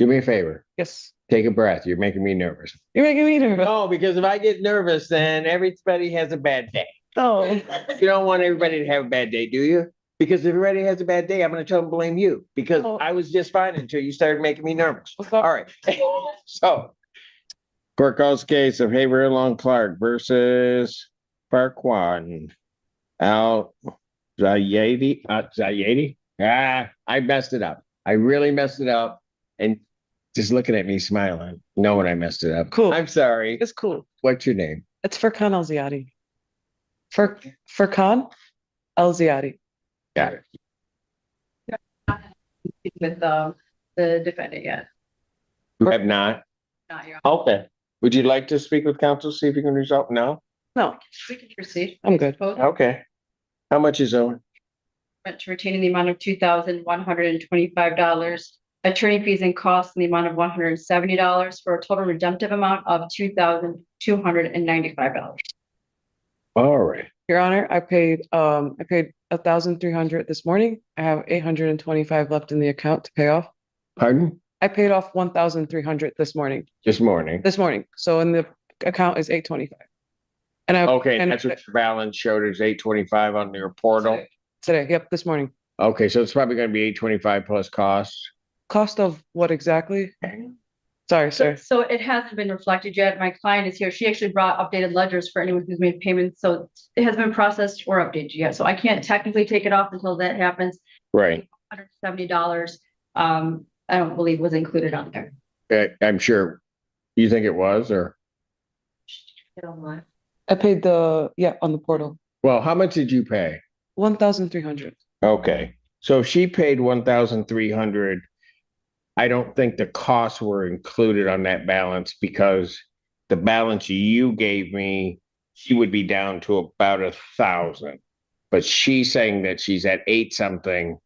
Do me a favor. Yes. Take a breath. You're making me nervous. You're making me nervous. No, because if I get nervous, then everybody has a bad day. Oh, You don't want everybody to have a bad day, do you? Because if everybody has a bad day, I'm going to tell them to blame you because Oh. I was just fine until you started making me nervous. What's up? All right. So, court calls case of Haver Long Clark versus Farquaad. Al Zayedi. Zayedi. I messed it up. I really messed it up. And just looking at me smiling, knowing I messed it up. Cool. I'm sorry. It's cool. What's your name? It's Furkan El-Ziadi. Furkan El-Ziadi. Got it. With the defendant yet. You have not? Not yet. Okay. Would you like to speak with counsel, see if you can resolve? No? No, We can proceed. I'm good. Okay. How much is owing? To retaining the amount of $2,125, attorney fees and costs in the amount of $170 for a total redemptive amount of $2,295. All right. Your Honor, I paid 1,300 this morning. I have 825 left in the account to pay off. Pardon? I paid off 1,300 this morning. This morning. So in the account is 825. And I Okay, and that's what your balance showed is 825 on your portal. Today. Yep, this morning. Okay, so it's probably gonna be 825 plus costs. Cost of what exactly? Sorry, sir. So it hasn't been reflected yet. My client is here. She actually brought updated ledgers for anyone who's made payments. So it hasn't been processed or updated yet. So I can't technically take it off until that happens. Right. $170. I don't believe was included on there. I'm sure. You think it was, or? I paid on the portal. Well, how much did you pay? 1,300. Okay, so if she paid 1,300. I don't think the costs were included on that balance because the balance you gave me, she would be down to about 1,000. But she's saying that she's at 8 something.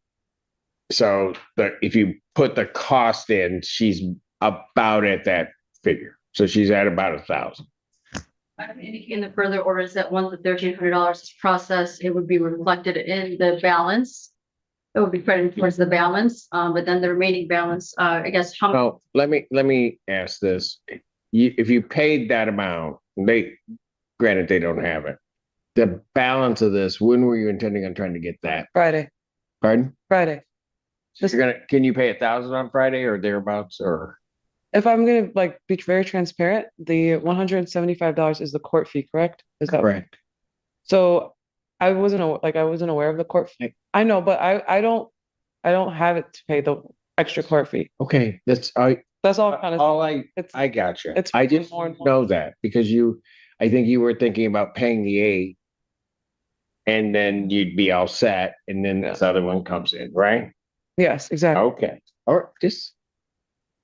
So if you put the cost in, she's about at that figure. So she's at about 1,000. I'm indicating the further orders that once the $1,300 is processed, it would be reflected in the balance. It would be credited towards the balance, but then the remaining balance, I guess, how much? Oh, let me ask this. If you paid that amount, granted they don't have it. The balance of this, when were you intending on trying to get that? Friday. Pardon? Friday. Can you pay 1,000 on Friday or thereabouts, or? If I'm gonna be very transparent, the $175 is the court fee, correct? Is that correct? So I wasn't aware of the court fee. I know, but I don't have it to pay the extra court fee. Okay, that's all kind of I got you. It's I just more and more. know that because I think you were thinking about paying the 8 and then you'd be all set and then this other one comes in, right? Yes, exactly. Okay. Or just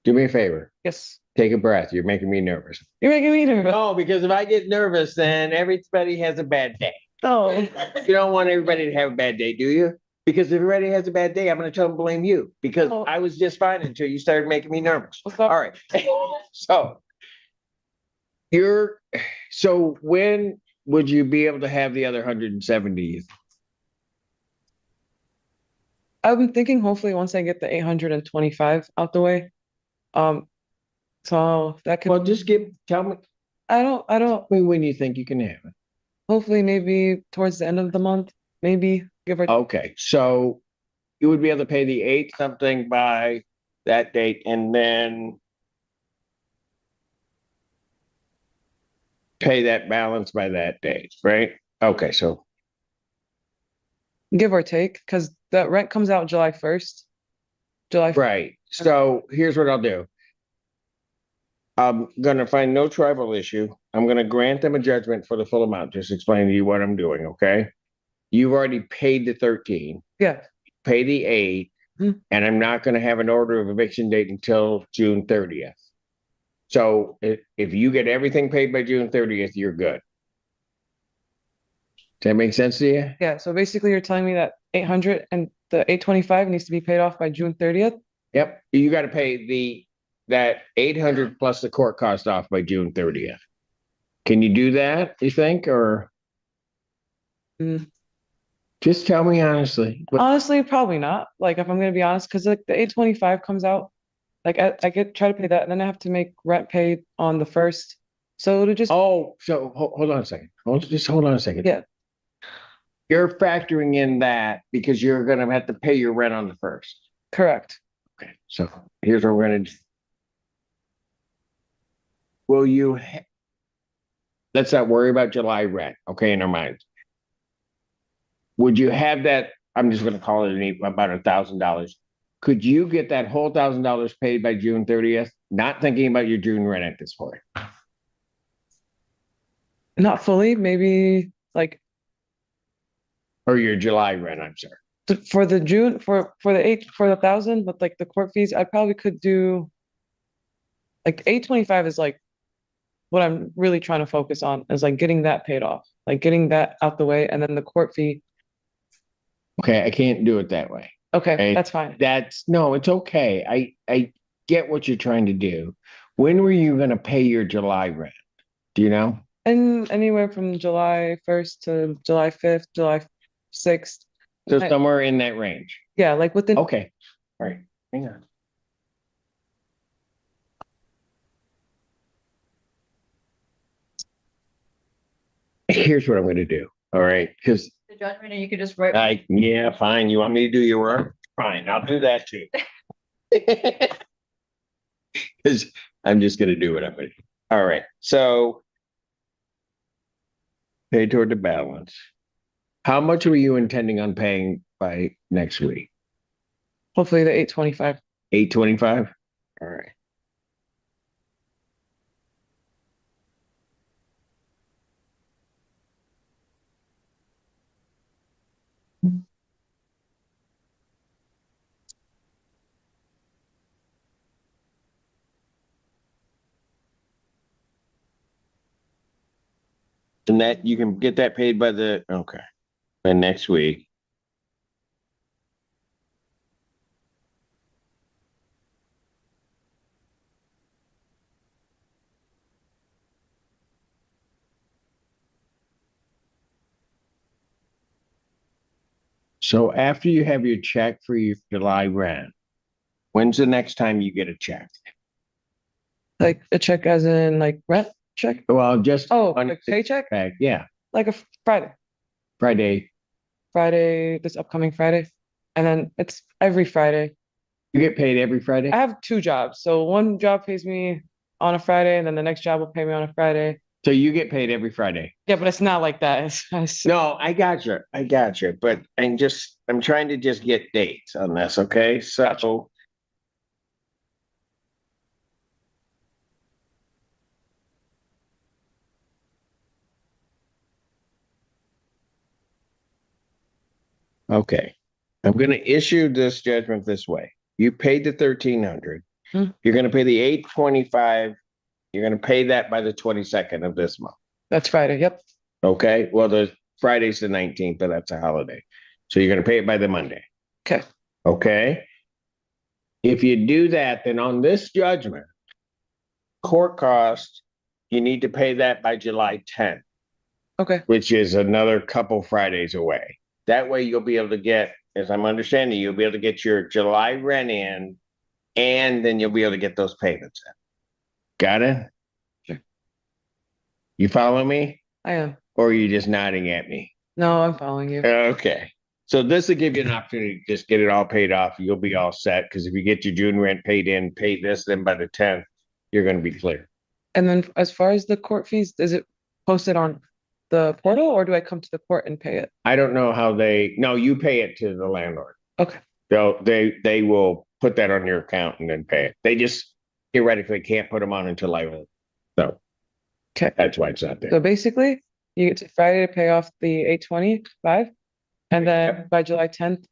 do me a favor. Yes. Take a breath. You're making me nervous. You're making me nervous. No, because if I get nervous, then everybody has a bad day. Oh. You don't want everybody to have a bad day, do you? Because if everybody has a bad day, I'm going to tell them to blame you because I was just fine until you started making me nervous. All right. So when would you be able to have the other 170? I've been thinking hopefully once I get the 825 out the way. So that could. Well, just tell me. I don't. When you think you can have it. Hopefully, maybe towards the end of the month, maybe give or. Okay, so you would be able to pay the 8 something by that date, and then pay that balance by that date, right? Okay, so give or take, because the rent comes out July 1st. Right. So here's what I'll do. I'm gonna find no tribal issue. I'm gonna grant them a judgment for the full amount. Just explain to you what I'm doing, okay? You've already paid the 13. Yeah. Pay the 8, and I'm not gonna have an order of eviction date until June 30th. So if you get everything paid by June 30th, you're good. Does that make sense to you? Yeah. So basically, you're telling me that 800 and the 825 needs to be paid off by June 30th. Yep. You got to pay that 800 plus the court cost off by June 30th. Can you do that, you think, or just tell me honestly? Honestly, probably not. If I'm going to be honest, because the 825 comes out Like I get try to pay that, and then I have to make rent paid on the first. So it'll just Oh, so hold on a second. Hold on a second. yeah, You're factoring in that because you're gonna have to pay your rent on the first. correct. Okay, so here's what we're gonna do. Will you, let's not worry about July rent, okay, in our minds. Would you have that, I'm just gonna call it about $1,000. Could you get that whole $1,000 paid by June 30th? Not thinking about your June rent at this point. Not fully, maybe like Or your July rent, I'm sorry. for the June for the 1,000 with like the court fees, I probably could do like 825 is like what I'm really trying to focus on is like getting that paid off, like getting that out the way, and then the court fee. Okay, I can't do it that way. Okay, Okay. that's fine. No, it's okay. I get what you're trying to do. When were you gonna pay your July rent? Do you know? And anywhere from July 1st to July 5th, July 6th. So I- somewhere in that range. Yeah, like within Okay, all right, hang on. Here's what I'm gonna do, all right, because The judgment, and you could just write. yeah, fine, you want me to do your work? Fine, I'll do that too. Because I'm just gonna do what I'm gonna do. All right, so pay toward the balance. How much were you intending on paying by next week? hopefully the 825. 825? All right. And that you can get that paid by by next week. So after you have your check for your July rent, when's the next time you get a check? Like a check as in like rent check? Well, just Oh, on like paycheck? back, yeah, Like a Friday. Friday. Friday, this upcoming Friday. And then it's every Friday. You get paid every Friday? I have two jobs. So one job pays me on a Friday, and then the next job will pay me on a Friday. So you get paid every Friday? Yeah, but it's not like that. No, I got you. I got you. But I'm trying to just get dates on this, okay? So okay. I'm gonna issue this judgment this way. You paid the 1,300. Hmm. You're gonna pay the 825. You're gonna pay that by the 22nd of this month. That's Friday. Yep. Okay, well, the Friday's the 19th, but that's a holiday. So you're gonna pay it by the Monday, Okay. okay? If you do that, then on this judgment, court costs, you need to pay that by July 10th, Okay. which is another couple Fridays away. That way you'll be able to get, as I'm understanding, you'll be able to get your July rent in, and then you'll be able to get those payments in. Got it? Sure. You follow me? I am. Or are you just nodding at me? No, I'm following you. Okay. So this will give you an opportunity to just get it all paid off. You'll be all set. Because if you get your June rent paid in, pay this, then by the 10th, you're going to be clear. And then as far as the court fees, is it posted on the portal, or do I come to the court and pay it? I don't know how no, you pay it to the landlord. Okay. They will put that on your account and then pay it. They just theoretically can't put them on until I will. So Okay. that's why it's not there. So basically, you get to Friday to pay off the 825, and then by July 10th,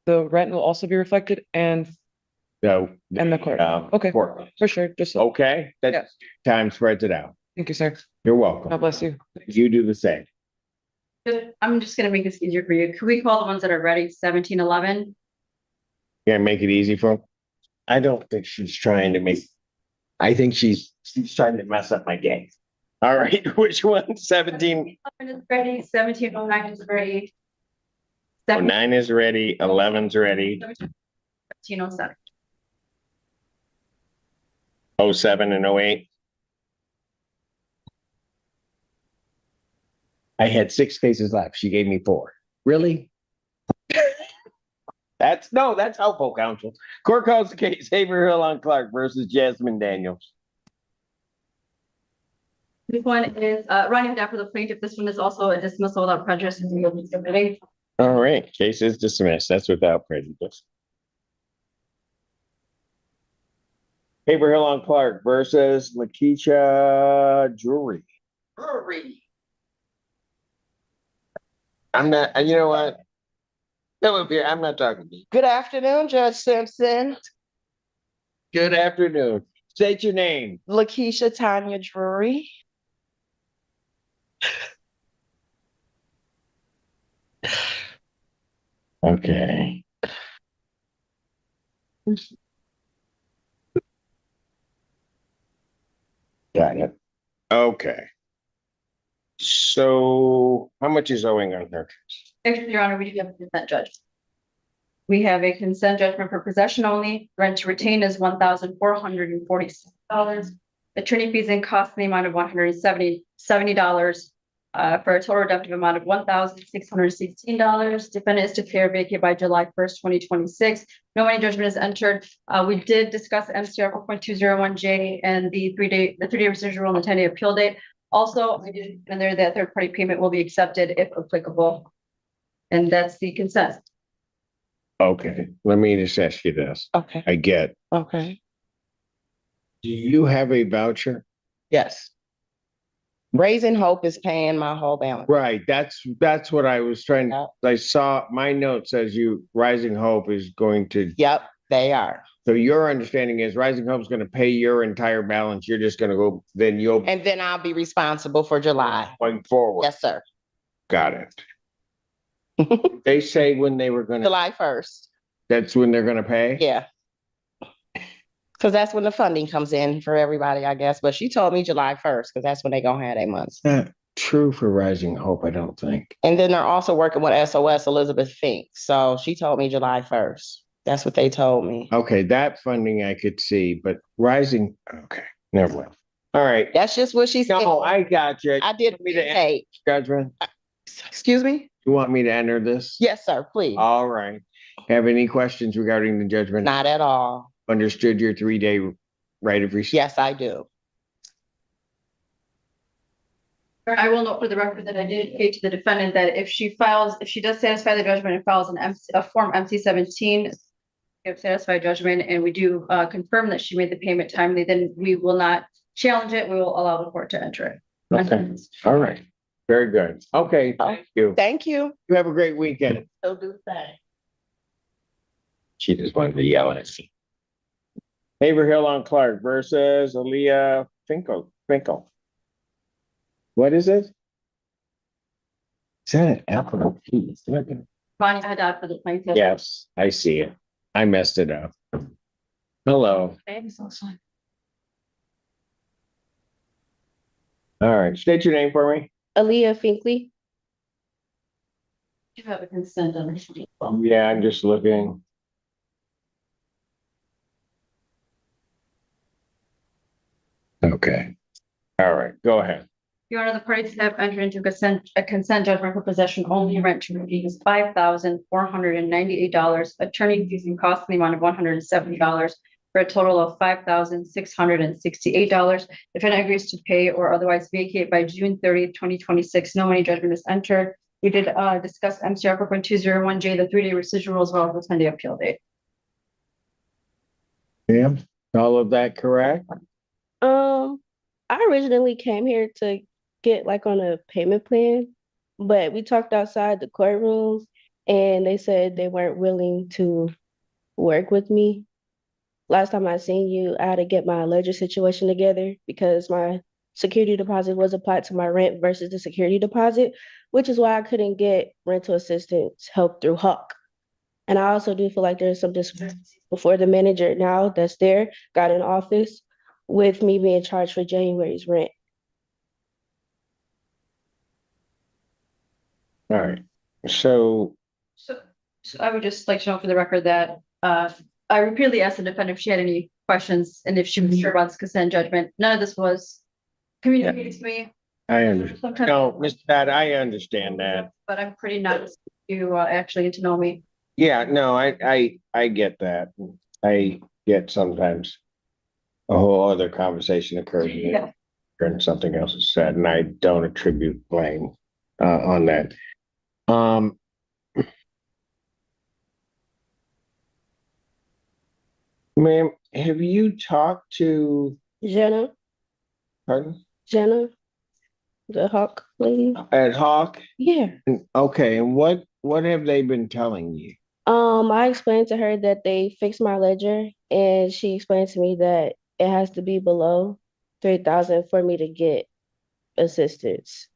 the rent will also be reflected and So the court. Okay. court. For sure. Just so. Okay, that Yeah. time spreads it out. Thank you, sir. You're God welcome. bless you. You do the same. I'm just gonna make this easier for you. Could we call the ones that are ready 1711? You gonna make it easy for him? I don't think she's trying to make. I think she's trying to mess up my game. All right, which one? 17. 11 is ready, 1709 is ready. 9 is ready, 11's ready. 1707. 07 and 08. I had 6 cases left. She gave me 4. Really? That's helpful, counsel. Court calls the case Haverhill on Clark versus Jasmine Daniels. This one is running down for the plaintiff. This one is also a dismissal without prejudice. All right, case is dismissed. That's without prejudice. Haverhill on Clark versus Lakeisha Drury. I'm not, you know what? Come up here. I'm not talking to you. Good afternoon, Judge Simpson. Good afternoon. State your name. Lakeisha Tanya Drury. Okay. Got it. Okay. So how much is owing on her? Actually, Your Honor, we do have a consent judgment. We have a consent judgment for possession only. Rent to retain is $1,446. Attorney fees and costs in the amount of $170 for a total redemptive amount of $1,616. Defendant is to pay or vacate by July 1st, 2026. No money judgment is entered. We did discuss MCR 4.201J and the three-day residual and the 10-day appeal date. Also, I did in there that third-party payment will be accepted if applicable. And that's the consent. Okay, let me just ask you this. Okay, I get, okay. do you have a voucher? Yes. Raising Hope is paying my whole balance. Right, that's what I was trying to, Yep. I saw my note says Rising Hope is going to, Yep, they are. so your understanding is Rising Hope's gonna pay your entire balance, you're just gonna go, then you'll And then I'll be responsible for July. going forward. Yes, sir. Got it. They say when they were gonna, July 1st. that's when they're gonna pay? Yeah. Because that's when the funding comes in for everybody, I guess. But she told me July 1st, because that's when they gonna have their months. Not true for Rising Hope, I don't think. And then they're also working with SOS Elizabeth Fink. So she told me July 1st. That's what they told me. Okay, that funding I could see, but Rising, okay, never mind. All right. That's just what she said. No, I got you. I did Me to take. Judgment, Excuse me? you want me to enter this? Yes, sir, please. All right. Have any questions regarding the judgment? Not at all. Understood your 3-day right of receipt? Yes, I do. I will note for the record that I did indicate to the defendant that if she does satisfy the judgment and files a form MC-17, if satisfied judgment, and we do confirm that she made the payment timely, then we will not challenge it. We will allow the court to enter it. Okay, all right. Very good. Okay, thank you. Thank you. You have a great weekend. So do that. She just wanted to yell at me. Haverhill on Clark versus Aaliyah Finkel. What is it? Is that an F or a P? Is that gonna- Ronnie Haddad for the plaintiff. Yes, I see it. I messed it up. Hello. All right, state your name for me. Aaliyah Finkley. You have a consent on this. Yeah, I'm just looking. Okay. All right, go ahead. Your Honor, the parties have entered into a consent judgment for possession only. Rent to redeem is $5,498. Attorney fees and costs in the amount of $170 for a total of $5,668. Defendant agrees to pay or otherwise vacate by June 30th, 2026. No money judgment is entered. We did discuss MCR 4.201J, the 3-day residual, as well as the 10-day appeal date. Ma'am, all of that correct? I originally came here to get like on a payment plan, but we talked outside the courtroom and they said they weren't willing to work with me. Last time I seen you, I had to get my ledger situation together because my security deposit was applied to my rent versus the security deposit, which is why I couldn't get rental assistance help through Huck. And I also do feel like there's some discrepancy before the manager now that's there got in office with me being charged for January's rent. All right, so So I would just like to know for the record that I repeatedly asked the defendant if she had any questions and if she was sure about this consent judgment. None of this was communicated to me. I understand. Sometimes- No, Mr. Todd, I understand that. But I'm pretty nice to actually get to know me. Yeah, no, I get that. I get sometimes a whole other conversation occurs Yeah. and something else is said, and I don't attribute blame on that. Ma'am, have you talked to, pardon, Jenna, the Hawk lady. at Hawk? Yeah. Okay, and what have they been telling you? I explained to her that they fixed my ledger, and she explained to me that it has to be below 3,000 for me to get assistance.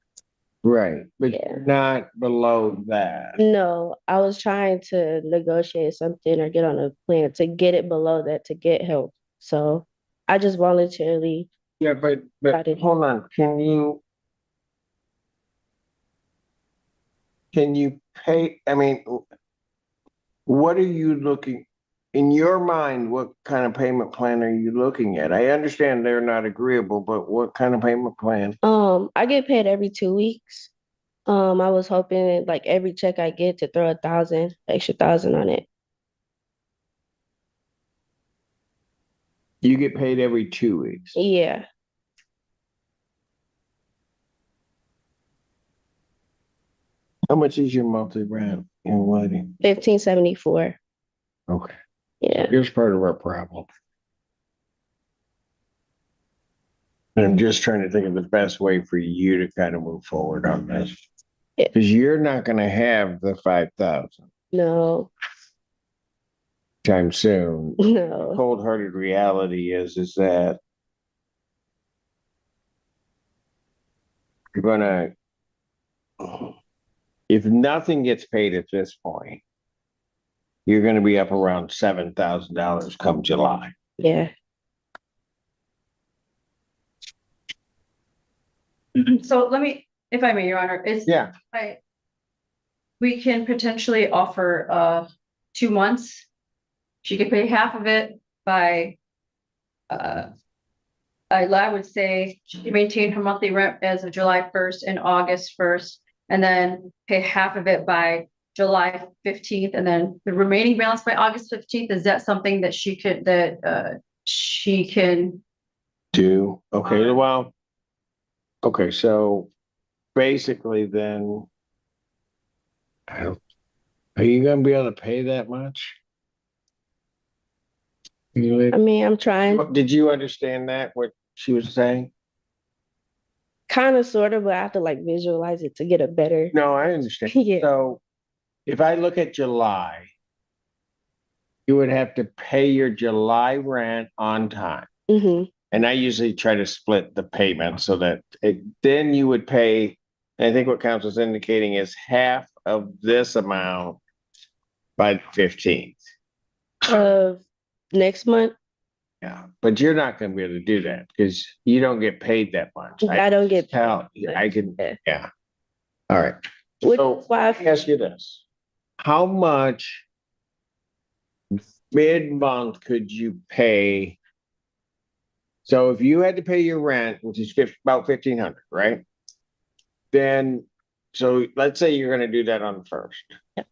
Right, but Yeah. you're not below that. No, I was trying to negotiate something or get on a plan to get it below that to get help. So I just voluntarily, Yeah, but Got it. hold on, can you pay, I mean, what are you looking, in your mind, what kind of payment plan are you looking at? I understand they're not agreeable, but what kind of payment plan? I get paid every 2 weeks. I was hoping like every check I get to throw 1,000, extra 1,000 on it. You get paid every 2 weeks. Yeah. How much is your monthly rent in Whiting? 1,574. Okay, Yeah. here's part of our problem. And I'm just trying to think of the best way for you to kind of move forward on this. Yeah. Because you're not gonna have the 5,000 No, time soon. no. Cold-hearted reality is that you're gonna, if nothing gets paid at this point, you're gonna be up around $7,000 come July. Yeah. So let me, if I may, Your Honor, Yeah, we can potentially offer 2 months. She could pay half of it by I would say she can maintain her monthly rent as of July 1st and August 1st, and then pay half of it by July 15th, and then the remaining balance by August 15th. Is that something that she can? do, okay, well, okay, so basically then, are you gonna be able to pay that much? I mean, I'm trying Did you understand that, what she was saying? kind of sort of, but I have to like visualize it to get a better. No, I understand. Yeah. So if I look at July, you would have to pay your July rent on time. Hmm. And I usually try to split the payment so that then you would pay, I think what council's indicating is half of this amount by the 15th. Of next month, Yeah, but you're not gonna be able to do that because you don't get paid that much. I don't get paid. Tell, I can, Yeah. yeah. All right. Which So is why let me ask you this. How much mid-month could you pay? So if you had to pay your rent, which is about 1,500, right? Then, so let's say you're gonna do that on the 1st. Yeah.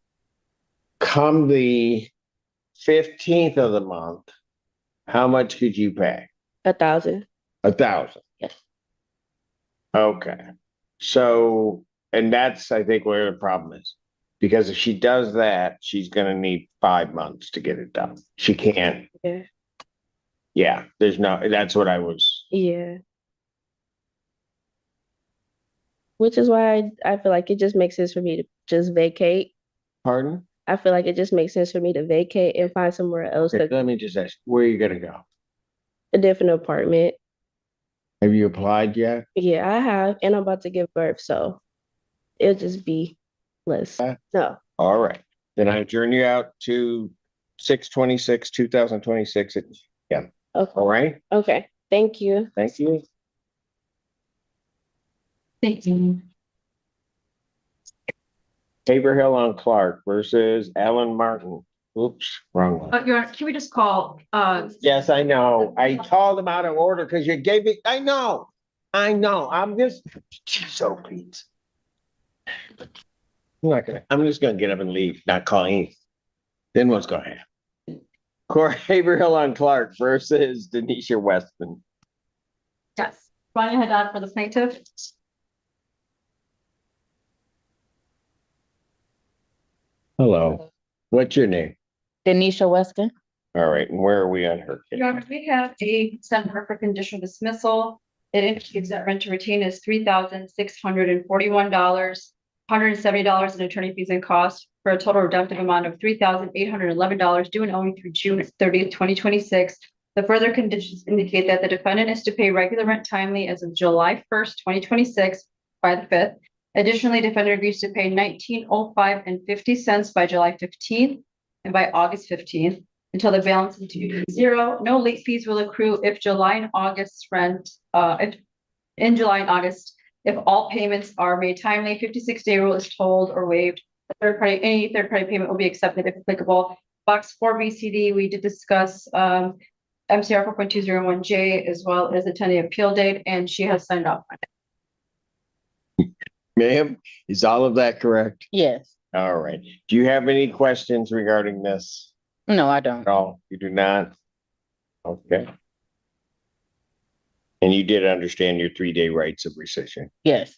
Come the 15th of the month, how much could you pay? 1,000. 1,000. Yes. Okay. So, and that's, I think, where the problem is. Because if she does that, she's gonna need 5 months to get it done. She can't. Yeah. Yeah, there's no, that's what I was, Yeah. Which is why I feel like it just makes sense for me to just vacate. pardon? I feel like it just makes sense for me to vacate and find somewhere else Okay, to let me just ask, where are you gonna go? a different apartment. Have you applied yet? Yeah, I have, and I'm about to give birth, so it'll just be less. No. All right, then I adjourn you out to 6/26, 2026. Yeah, Okay. all right, Okay. Thank you. thank you. Thank you. Haverhill on Clark versus Alan Martin. Oops, wrong one. Your Honor, can we just call, Yes, I know. I called them out of order because you gave me, I know. I'm just, so Pete. I'm just gonna get up and leave, not call you. Then what's gonna happen? Corey Haverhill on Clark versus Denisha Weston. yes, Rania Haddad for the plaintiff. Hello, what's your name? Denisha Weston. All right, and where are we on her case? Your Honor, we have a consent order for conditional dismissal. It indicates that rent to retain is $3,641, $170 in attorney fees and costs for a total redemptive amount of $3,811 due and owing through June 30th, 2026. The further conditions indicate that the defendant is to pay regular rent timely as of July 1st, 2026 by the 5th. Additionally, defendant agrees to pay $19.05 by July 15th and by August 15th. Until the balance is due to zero. No late fees will accrue if July and August rent, if in July and August, if all payments are made timely, 56-day rule is tolled or waived. Any third party payment will be accepted if applicable. Box 4BCD, we did discuss MCR 4.201J as well as attending appeal date, and she has signed off on it. Ma'am, is all of that correct? Yes. All right. Do you have any questions regarding this? No, I don't. No, you do not? Okay. And you did understand your 3-day rights of rescission. Yes.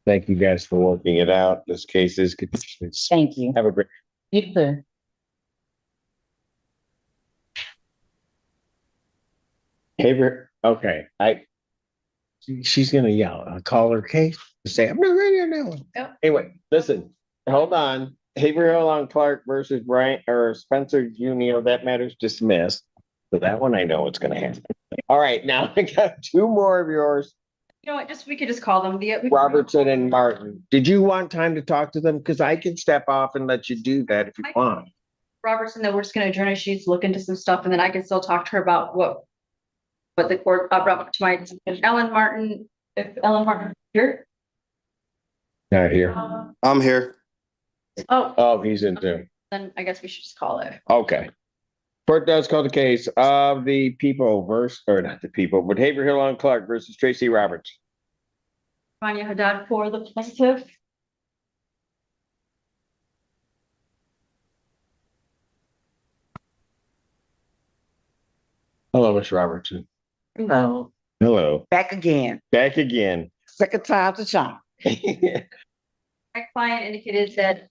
Thank you guys for working it out. This case is contentious. Thank you. Have a great. You too. Haver, okay, she's gonna yell. I'll call her case to say, I'm not ready on that one. Yep. Anyway, listen, hold on. Haverhill on Clark versus Bryant or Spencer Junior, that matter's dismissed. So that one I know what's gonna happen. All right, now I got 2 more of yours, You know what, we could just call them Robertson and Martin. Did you want time to talk to them? Because I can step off and let you do that if you want. Robertson, that we're just gonna adjourn, she's look into some stuff, and then I can still talk to her about what the court brought up to my attention. Ellen Martin, if Ellen Martin here. Not here. I'm here. Oh, he's in Zoom. Then I guess we should just call it. Okay. Court does call the case of the people versus, or not the people, but Haverhill on Clark versus Tracy Roberts. Rania Haddad for the plaintiff. Hello, Miss Robertson. Hello. Hello. Back again. Back again. Second time's a charm. My client indicated that,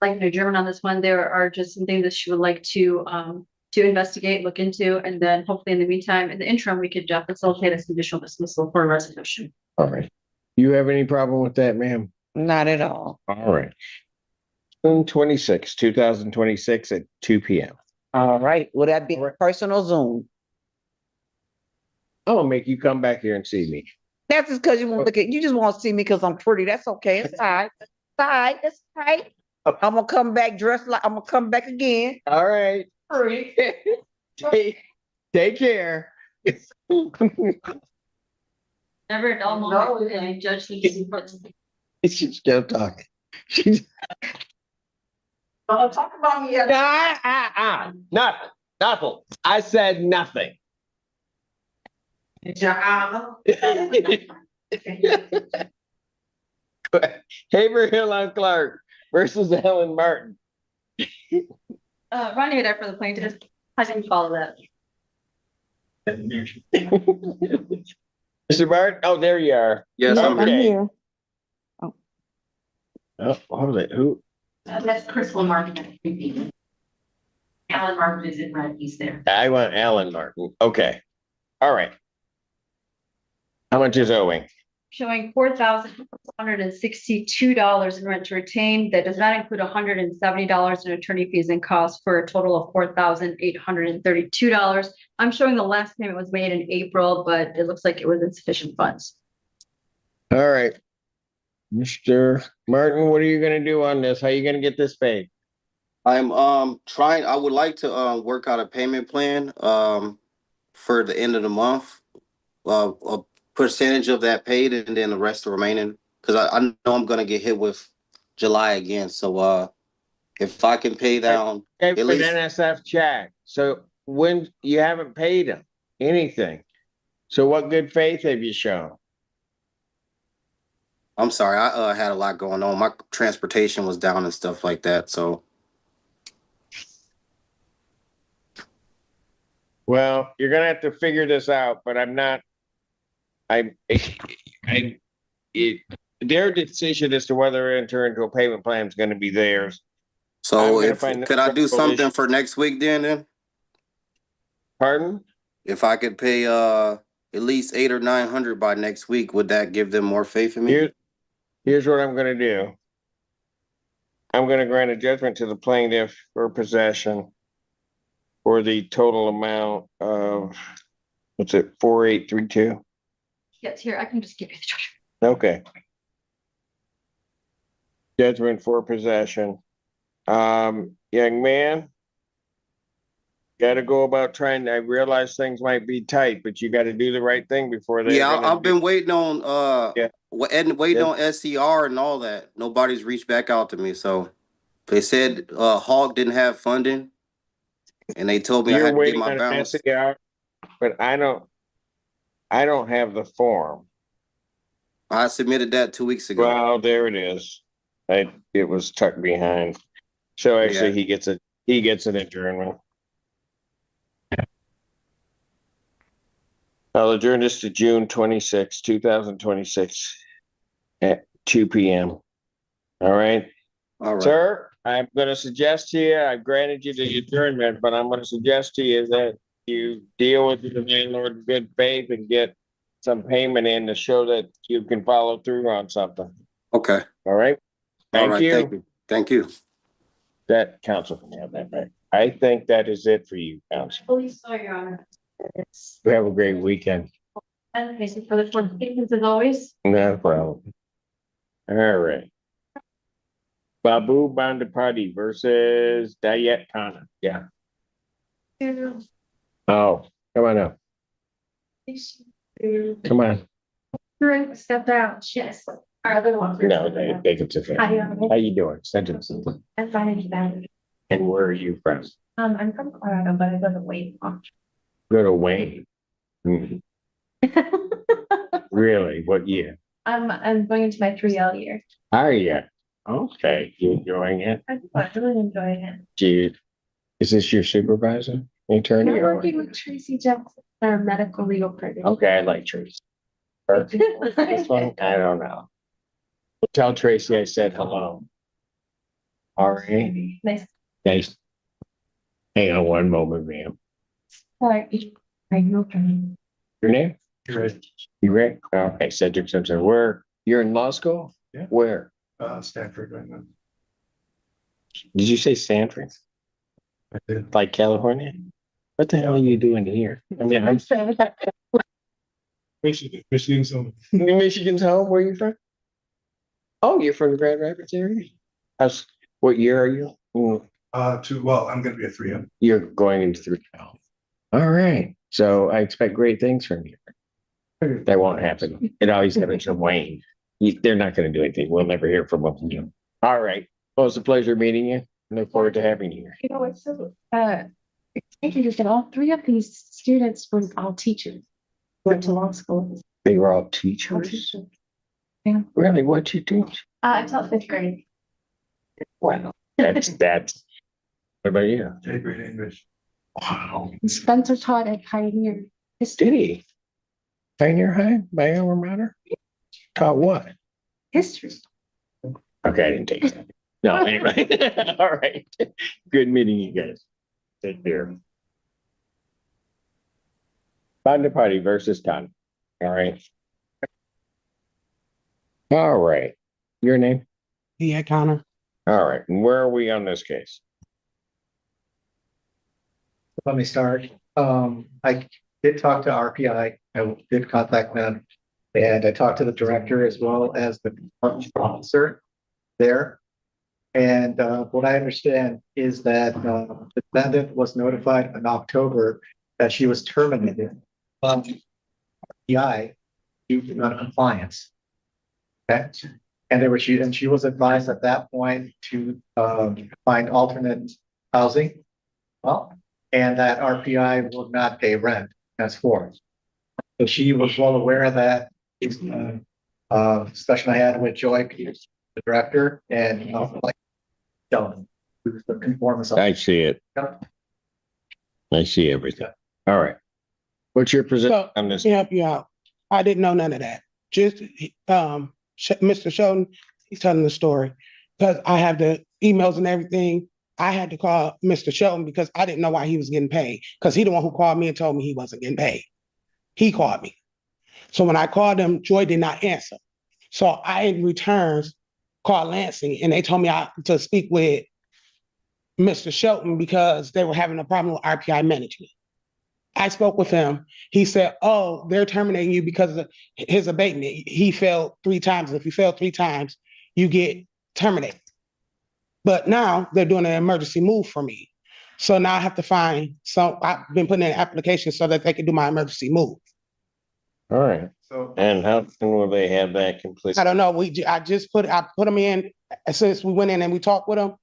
like to adjourn on this one, there are just some things that she would like to investigate, look into, and then hopefully in the meantime, in the interim, we could facilitate a conditional dismissal for a resolution. All right. You have any problem with that, ma'am? Not at all. All right. June 26, 2026 at 2 p.m. All right. Will that be personal Zoom? I'll make you come back here and see me. That's just because you want to look at, you just want to see me because I'm pretty. That's okay. It's all right. It's all right. It's all right. I'm gonna come back dressed like I'm gonna come back again. All right. Take care. Never a dull moment, and Judge Simpson. She's still talking. She's Talk about me. nothing. I said nothing. It's your honor. Haverhill on Clark versus Ellen Martin. Rania Haddad for the plaintiff. How do you follow that? Mr. Martin, oh, there you are. Yes, I'm Okay. here. Oh, hold it. Who? That's Crystal Martin. Alan Martin is in red, he's there. I want Alan Martin. Okay. All right. How much is owing? Showing $4,162 in rent to retain. That does not include $170 in attorney fees and costs for a total of $4,832. I'm showing the last payment was made in April, but it looks like it was insufficient funds. All right. Mr. Martin, what are you gonna do on this? How are you gonna get this paid? I'm trying, I would like to work out a payment plan for the end of the month. A percentage of that paid and then the rest remaining, because I know I'm gonna get hit with July again. So If I can pay down Gave at an least, NSF check. So when you haven't paid him anything. So what good faith have you shown? I'm sorry, I had a lot going on. My transportation was down and stuff like that. So Well, you're gonna have to figure this out, but I'm not. I, their decision as to whether to enter into a payment plan is gonna be theirs. I'm so gonna if find could I do structural something issue- for next week then? Pardon? If I could pay at least 800 or 900 by next week, would that give them more faith in me? Here's what I'm gonna do. I'm gonna grant a judgment to the plaintiff for possession for the total amount of, what's it, 4832? Yes, here, I can just give you the treasure. Okay. Judgment for possession. Young man. Gotta go about trying, I realize things might be tight, but you gotta do the right thing before they're Yeah, gonna I've been waiting on Yeah. waiting Yeah. on SCR and all that. Nobody's reached back out to me. So they said Hawk didn't have funding, and they told me I You're had to get waiting my on an balance. SCR, but I don't have the form. I submitted that 2 weeks ago. Well, there it is. It was tucked behind. So actually, Yeah. he gets an adjournment. I'll adjourn this to June 26, 2026 at 2 p.m. All right, All right. sir, I'm gonna suggest to you, I've granted you the adjournment, but I'm gonna suggest to you that you deal with the landlord in good faith and get some payment in to show that you can follow through on something. Okay. All right? All Thank right. you. Thank you. Thank you. That council can have that back. I think that is it for you, council. Please, sorry, Your Honor. You have a great weekend. And this is for the clarifications as always. No problem. All right. Babu Bandapati versus Dayet Khanna. Yeah. Oh, come on up. Come on. Step out, yes. Our other one. No, they can sit there. How you doing? Sentence. I'm fine, thank you. And where are you from? I'm from Colorado, but I live in Wayne. Go to Wayne. Hmm. Really? What year? I'm going into my 3L year. Are you? Okay. You enjoying it? I'm really enjoying it. Gee, is this your supervisor? Attorney? I'm or- working with Tracy Jackson, our medical legal partner. Okay, I like Tracy. Her- This one, I don't know. Tell Tracy I said hello. All right. Nice. Nice. Hang on one moment, ma'am. Sorry. Are you okay? Your name? You ready? Okay, Cedric Simpson. Where? You're in law school? Yeah. Where? Stanford right now. Did you say Stanford? I did. Like California? What the hell are you doing here? I mean, I'm Michigan, so Michigan's home. Where are you from? Oh, you're from Grand Rapids area? What year are you? I'm gonna be a 3M. You're going into 3 now. All right. So I expect great things from you. That won't happen. It always happens from Wayne. They're not going to do anything. We'll never hear from them. All right. Well, it's a pleasure meeting you. Look forward to having you here. You know, it's so, exciting is that all three of these students were all teachers. Went to law school. They were all All teachers. teachers. Yeah. Really? What'd you teach? I taught 5th grade. Wow. That's. What about you? 8th grade English. Wow. Spencer taught at Pioneer. Did he? Pioneer High by alma mater? Taught what? History. Okay, I didn't take that. No, anyway. All right. Good meeting you guys. Take care. Banda Party versus Con. All right. All right. Your name? Yeah, Connor. All right. And where are we on this case? Let me start. I did talk to RPI. I did contact them. And I talked to the director as well as the officer there. And what I understand is that the defendant was notified in October that she was terminated from RPI due to non-compliance. Okay, And she was advised at that point to find alternate housing. Well, and that RPI will not pay rent as for. So she was well aware of that. Discussion I had with Joy Peters, the director, and like, don't who's the conformist. I see it. Yep. I see everything. All right. What's your position So, on let this? me help you out. I didn't know none of that. Just, Mr. Sheldon, he's telling the story. Because I have the emails and everything. I had to call Mr. Sheldon because I didn't know why he was getting paid. Because he the one who called me and told me he wasn't getting paid. He called me. So when I called him, Joy did not answer. So I, in returns, called Lansing and they told me to speak with Mr. Shelton because they were having a problem with RPI management. I spoke with him. He said, oh, they're terminating you because of his abatement. He failed 3 times. And if you fail 3 times, you get terminated. But now they're doing an emergency move for me. So now I have to find I've been putting in an application so that they can do my emergency move. All right. So And how soon will they have that complete? I don't know. I put them in as soon as we went in and we talked with them.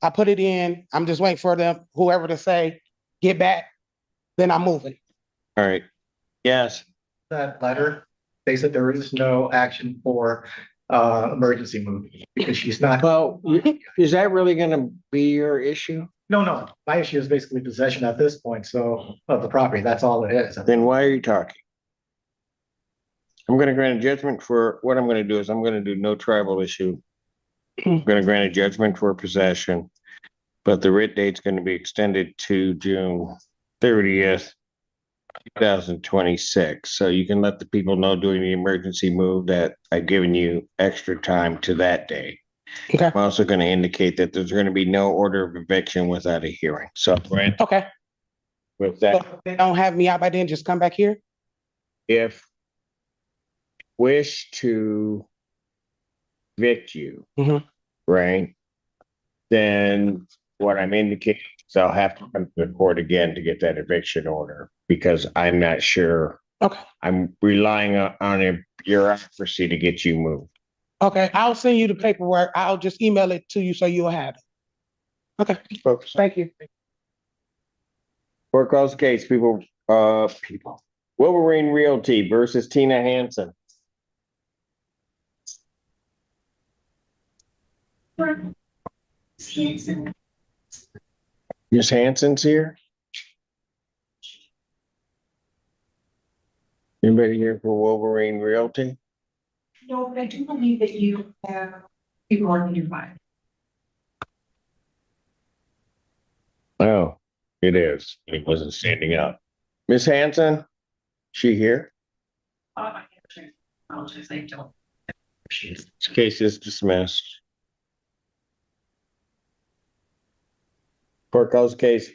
I put it in. I'm just waiting for them, whoever to say, get back. Then I'm moving. All right. Yes. that letter, they said there is no action for emergency move because she's not. Well, is that really going to be your issue? No. My issue is basically possession at this point, so of the property. That's all it is. Then why are you talking? I'm going to grant a judgment for what I'm going to do is I'm going to do no tribal issue. I'm going to grant a judgment for possession, but the writ date's going to be extended to June 30th, 2026. So you can let the people know doing the emergency move that I've given you extra time to that day. Okay. I'm also going to indicate that there's going to be no order of eviction without a hearing. So grant Okay. with So that, if they don't have me out by then, just come back here. if wish to evict you, Mhm. right? Then what I'm indicating is I'll have to come to the court again to get that eviction order because I'm not sure. Okay. I'm relying on a bureaucracy to get you moved. Okay. I'll send you the paperwork. I'll just email it to you so you'll have it. Okay. Folks, Thank you. court calls the case, people. Wolverine Realty versus Tina Hansen. Miss Hansen's here? Anybody here for Wolverine Realty? No, but I do believe that you have people on your mind. Oh, it is. It wasn't standing up. Miss Hansen, she here? I apologize, I don't. This case is dismissed. Court calls case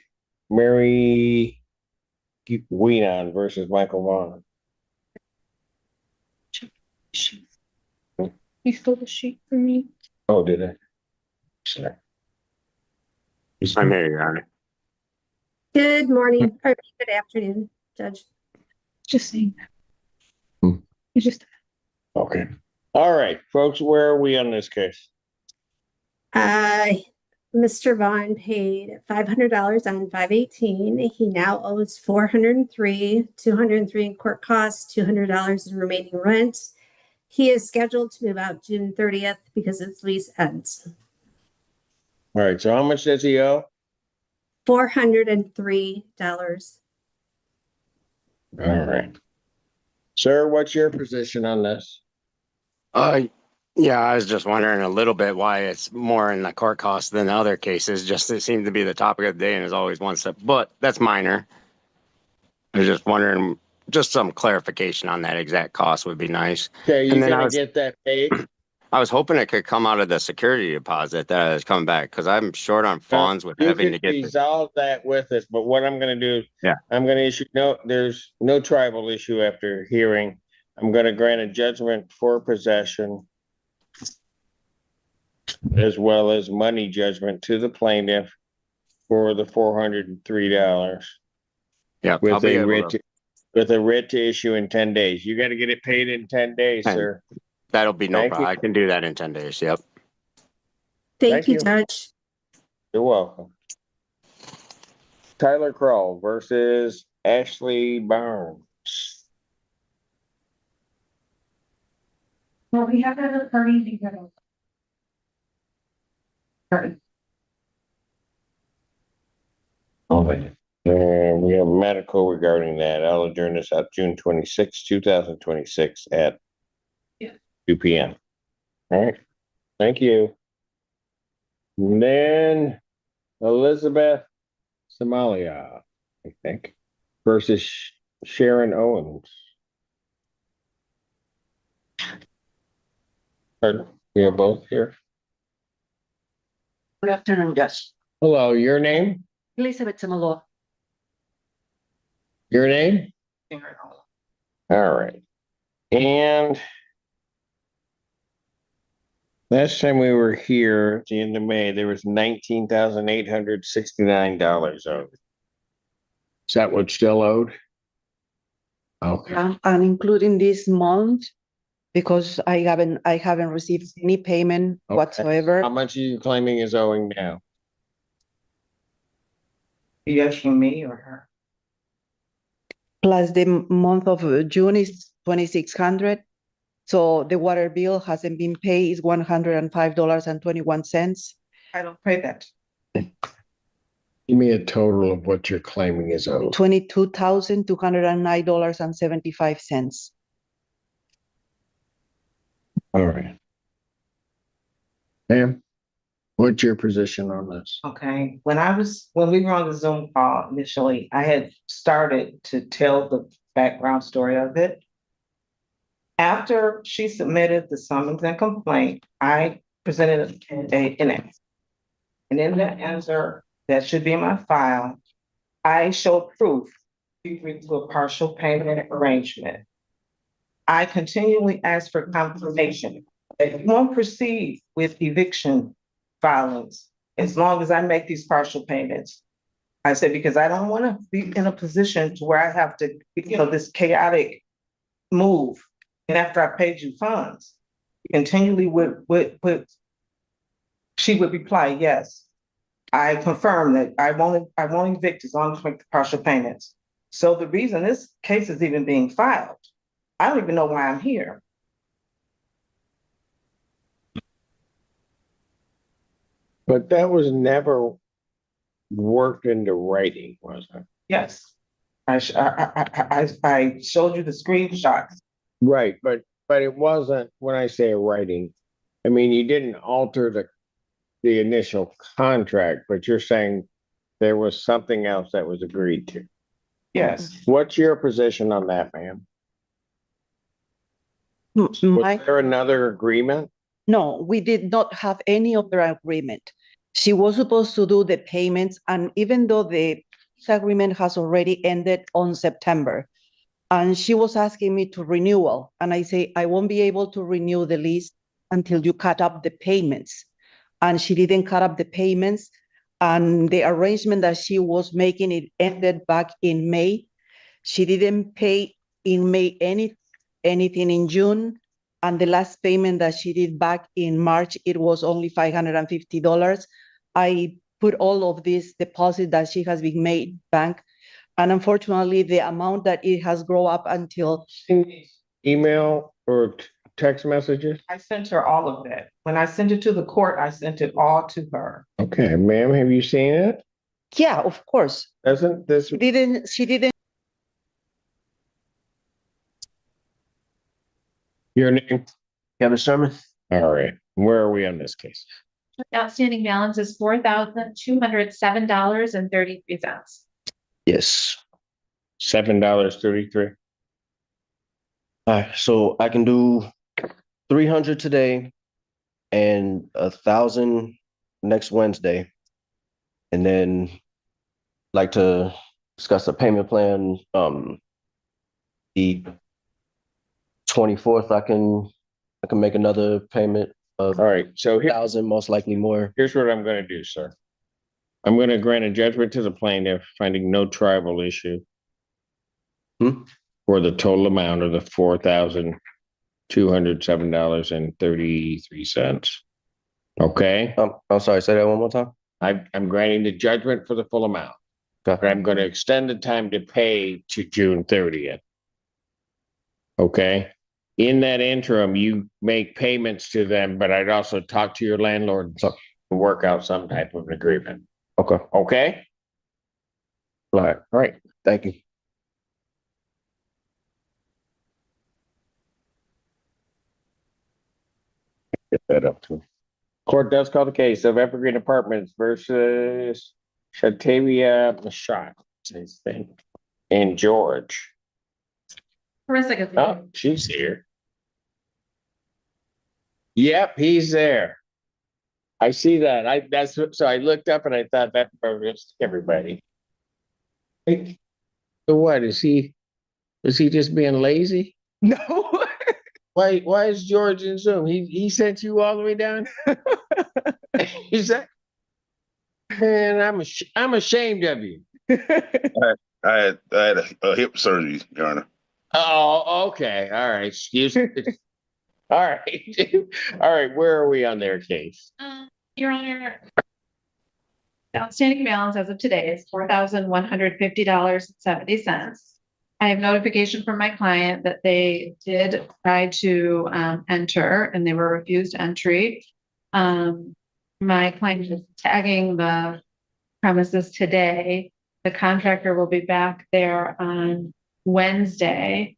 Mary Weenan versus Michael Vaughn. You stole the sheet from me. Oh, did I? Sorry. I'm here, Your Honor. Good morning, or good afternoon, Judge. Just saying. Hmm. You just. Okay. All right, folks, where are we on this case? Mr. Vaughn paid $500 on 5/18. He now owes $403, $203 in court costs, $200 in remaining rent. He is scheduled to move out June 30th because his lease ends. All right, so how much does he owe? $403. All right. Sir, what's your position on this? Yeah, I was just wondering a little bit why it's more in the court costs than other cases. Just it seems to be the topic of the day and is always one step, but that's minor. I was just wondering, just some clarification on that exact cost would be nice. Okay, you And then gonna get that paid? I was hoping it could come out of the security deposit that is coming back because I'm short on funds with You having to could get. resolve that with us, but what I'm gonna do, Yeah. I'm gonna issue, there's no tribal issue after hearing. I'm gonna grant a judgment for possession as well as money judgment to the plaintiff for the $403 Yeah, I'll with be a able writ to. with a writ to issue in 10 days. You gotta get it paid in 10 days, 10. sir. That'll be no Thank problem. you. I can do that in 10 days. Yep. Thank you, you. Judge. You're welcome. Tyler Kroll versus Ashley Barnes. Well, we have another party together. And we have medical regarding that. I'll adjourn this up June 26, 2026 at 2 p.m. All right. Thank you. And then Elizabeth Somalia, I think, versus Sharon Owens. Pardon? We are both here. Good afternoon, Judge. Hello, your name? Elizabeth Samalo. Your name? All right. And last time we were here at the end of May, there was $19,869 owed. Is that what's still owed? Okay. And including this month, because I haven't received any payment Okay. whatsoever. How much are you claiming is owing now? You asking me or her? Plus the month of June is 2,600. So the water bill hasn't been paid, is $105.21. I don't pay that. Give me a total of what you're claiming is owed. $22,209.75. All right. Ma'am, what's your position on this? Okay, when we were on the Zoom call initially, I had started to tell the background story of it. After she submitted the summons and complaint, I presented an answer. And in that answer, that should be in my file, I showed proof to a partial payment arrangement. I continually ask for confirmation that you won't proceed with eviction filings as long as I make these partial payments. I said, because I don't want to be in a position to where I have to, this chaotic move. And after I paid you funds, continually she would reply, yes. I confirm that I won't evict as long as I make the partial payments. So the reason this case is even being filed, I don't even know why I'm here. But that was never worked into writing, was it? Yes. I showed you the screenshots. Right, but it wasn't, when I say writing, I mean, you didn't alter the initial contract, but you're saying there was something else that was agreed to. Yes. What's your position on that, ma'am? Was there another agreement? No, we did not have any other agreement. She was supposed to do the payments, and even though the agreement has already ended on September, and she was asking me to renewal, and I say, I won't be able to renew the lease until you cut up the payments. And she didn't cut up the payments, and the arrangement that she was making, it ended back in May. She didn't pay in May anything in June. And the last payment that she did back in March, it was only $550. I put all of this deposit that she has been made bank. And unfortunately, the amount that it has grown up until. Email or text messages? I sent her all of that. When I sent it to the court, I sent it all to her. Okay, ma'am, have you seen it? Yeah, of course. Doesn't this? She didn't. Your name? Kevin Sherman. All right, where are we on this case? Outstanding balance is $4,207.33. Yes. $7.33. All right, so I can do 300 today and 1,000 next Wednesday. And then like to discuss a payment plan. The 24th, I can make another payment of All right, so 1,000, most likely more. here's what I'm gonna do, sir. I'm gonna grant a judgment to the plaintiff, finding no tribal issue. For the total amount of the $207.33. Okay, I'm sorry, say that one more time. I'm granting the judgment for the full amount, Okay. but I'm going to extend the time to pay to June 30th. Okay, in that interim, you make payments to them, but I'd also talk to your landlord to work out some type of an agreement. Okay. Okay? All right. Thank you. Get that up to. Court does call the case of Evergreen Apartments versus Shatavia Mashak, I think, and George. Oh, she's here. Yep, he's there. I see that. So I looked up and I thought that was everybody. Hey, so what is he just being lazy? No. Why is George in Zoom? He sent you all the way down? He's like, man, I'm ashamed of you. I had a hip surgery, Your Honor. Oh, okay. All right. Excuse me. All right. All right. Where are we on their case? Your Honor, the outstanding balance as of today is $4,150.70. I have notification from my client that they did try to enter and they were refused entry. My client is tagging the premises today. The contractor will be back there on Wednesday.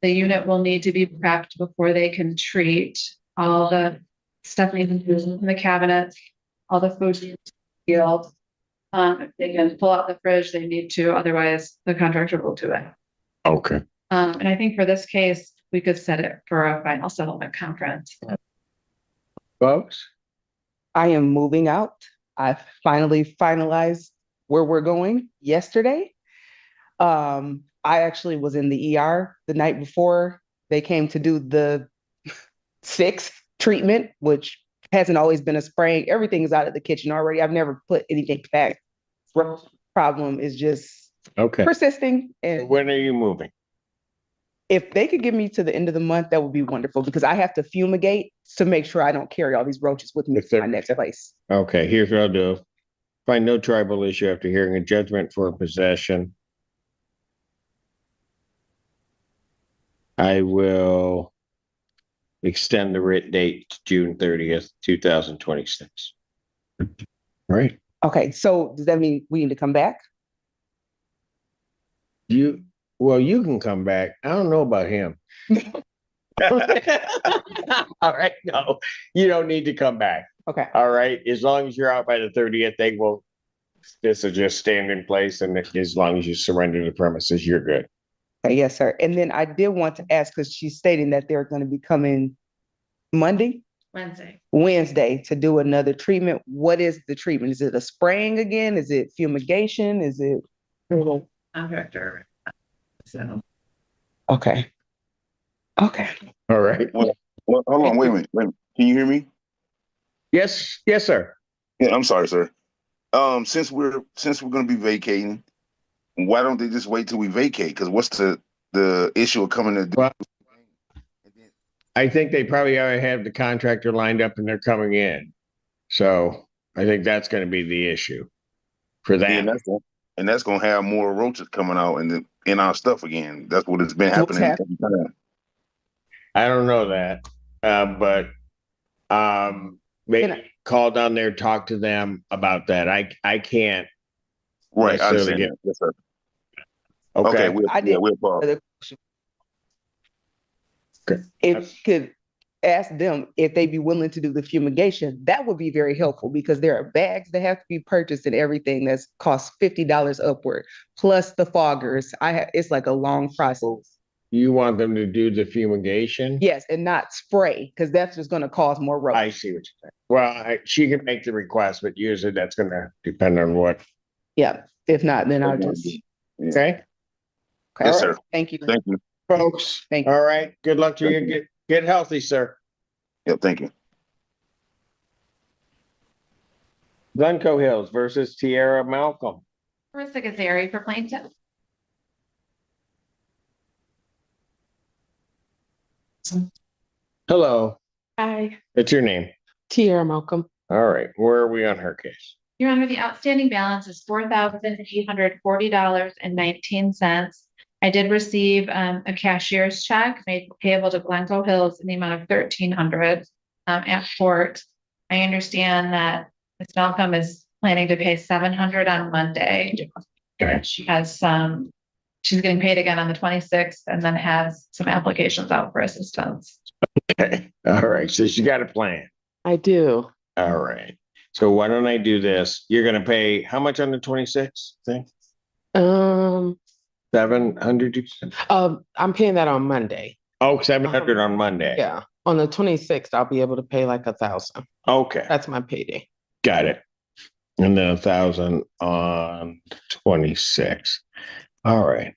The unit will need to be prepped before they can treat. All the stuff needs to be in the cabinets, all the food needs to be sealed. If they can pull out the fridge, they need to, otherwise the contractor will do it. Okay. And I think for this case, we could set it for a final settlement conference. Folks? I am moving out. I finally finalized where we're going yesterday. I actually was in the ER the night before they came to do the 6th treatment, which hasn't always been a spraying. Everything is out of the kitchen already. I've never put anything back. Problem is just persisting. And when are you moving? If they could get me to the end of the month, that would be wonderful because I have to fumigate to make sure I don't carry all these roaches with me to my next place. Okay, here's what I'll do. Find no tribal issue after hearing a judgment for possession. I will extend the writ date to June 30th, 2026. All right. Okay, so does that mean we need to come back? You can come back. I don't know about him. All right. No, you don't need to come back. Okay. All right. As long as you're out by the 30th, this will just stand in place. And as long as you surrender the premises, you're good. Okay, yes, sir. And then I did want to ask, because she's stating that they're going to be coming Wednesday to do another treatment. What is the treatment? Is it a spraying again? Is it fumigation? Is it? Contractor. So. Okay. All right. Well, hold on. Wait a minute. Can you hear me? Yes, sir. Yeah, I'm sorry, sir. Since we're going to be vacating, why don't they just wait till we vacate? Because what's the issue of coming to do? Well, I think they probably already have the contractor lined up and they're coming in. So I think that's going to be the issue for them. And that's going to have more roaches coming out in our stuff again. That's what it's been happening every time. I don't know that, but maybe call down there, talk to them about that. I can't. Right. I understand. Yes, sir. Okay. We'll pause. If could ask them if they'd be willing to do the fumigation, that would be very helpful because there are bags that have to be purchased and everything that's cost $50 upward, plus the foggers. It's like a long process. You want them to do the fumigation? Yes, and not spray, because that's just going to cause more roach. I see what you're saying. Well, she can make the request, but usually that's going to depend on what. Yeah. If not, then I'll just. Okay. Yes, sir. Thank you. Thank you. Folks. Thank you. All right. Good luck to you. Get healthy, sir. Yep. Thank you. Glencoe Hills versus Tierra Malcolm. Marissa Gazzari for plaintiff. Hello, Hi, what's your name? Tiara Malcolm. All right, where are we on her case? Your Honor, the outstanding balance is $4,840.19. I did receive a cashier's check made payable to Glencoe Hills in the amount of $1,300 at court. I understand that Ms. Malcolm is planning to pay $700 on Monday. She has she's getting paid again on the 26th and then has some applications out for assistance. Okay, all right, so she got a plan. I do. All right, so why don't I do this? You're gonna pay how much on the 26th thing? Um, 700? I'm paying that on Monday. Oh, 700 on Monday. Yeah, on the 26th, I'll be able to pay like 1,000. Okay, That's my payday. got it. And then 1,000 on 26. All right.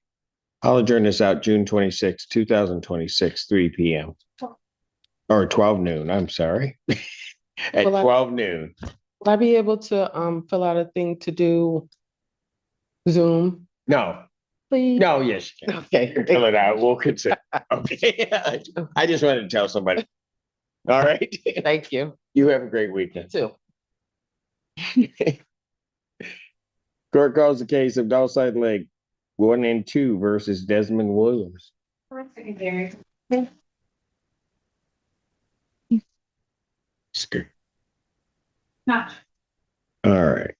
I'll adjourn this out June 26, 2026, 3 p.m. Or 12 noon, I'm sorry. At Will I- 12 noon. Will I be able to fill out a thing to do Zoom, No, please? no, yes, you can. Okay. Fill it out. We'll consider. Okay. I just wanted to tell somebody. All right. Thank you. You have a great weekend. Too. Court calls the case of Dowside Lake 1 and 2 versus Desmond Williams. Scared. All right.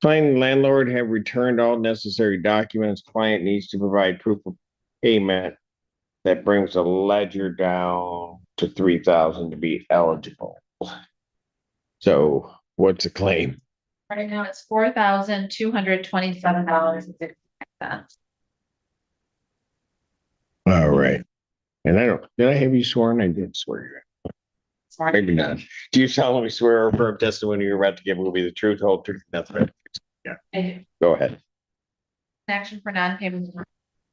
Client and landlord have returned all necessary documents. Client needs to provide proof of payment that brings the ledger down to 3,000 to be eligible. So what's the claim? Right now it's $4,227.69. All right. And did I have you sworn? I did swear. Maybe not. Do you solemnly swear or affirm testimony you're about to give will be the truth, whole truth, nothing but the truth? Go ahead. Action for non-payment to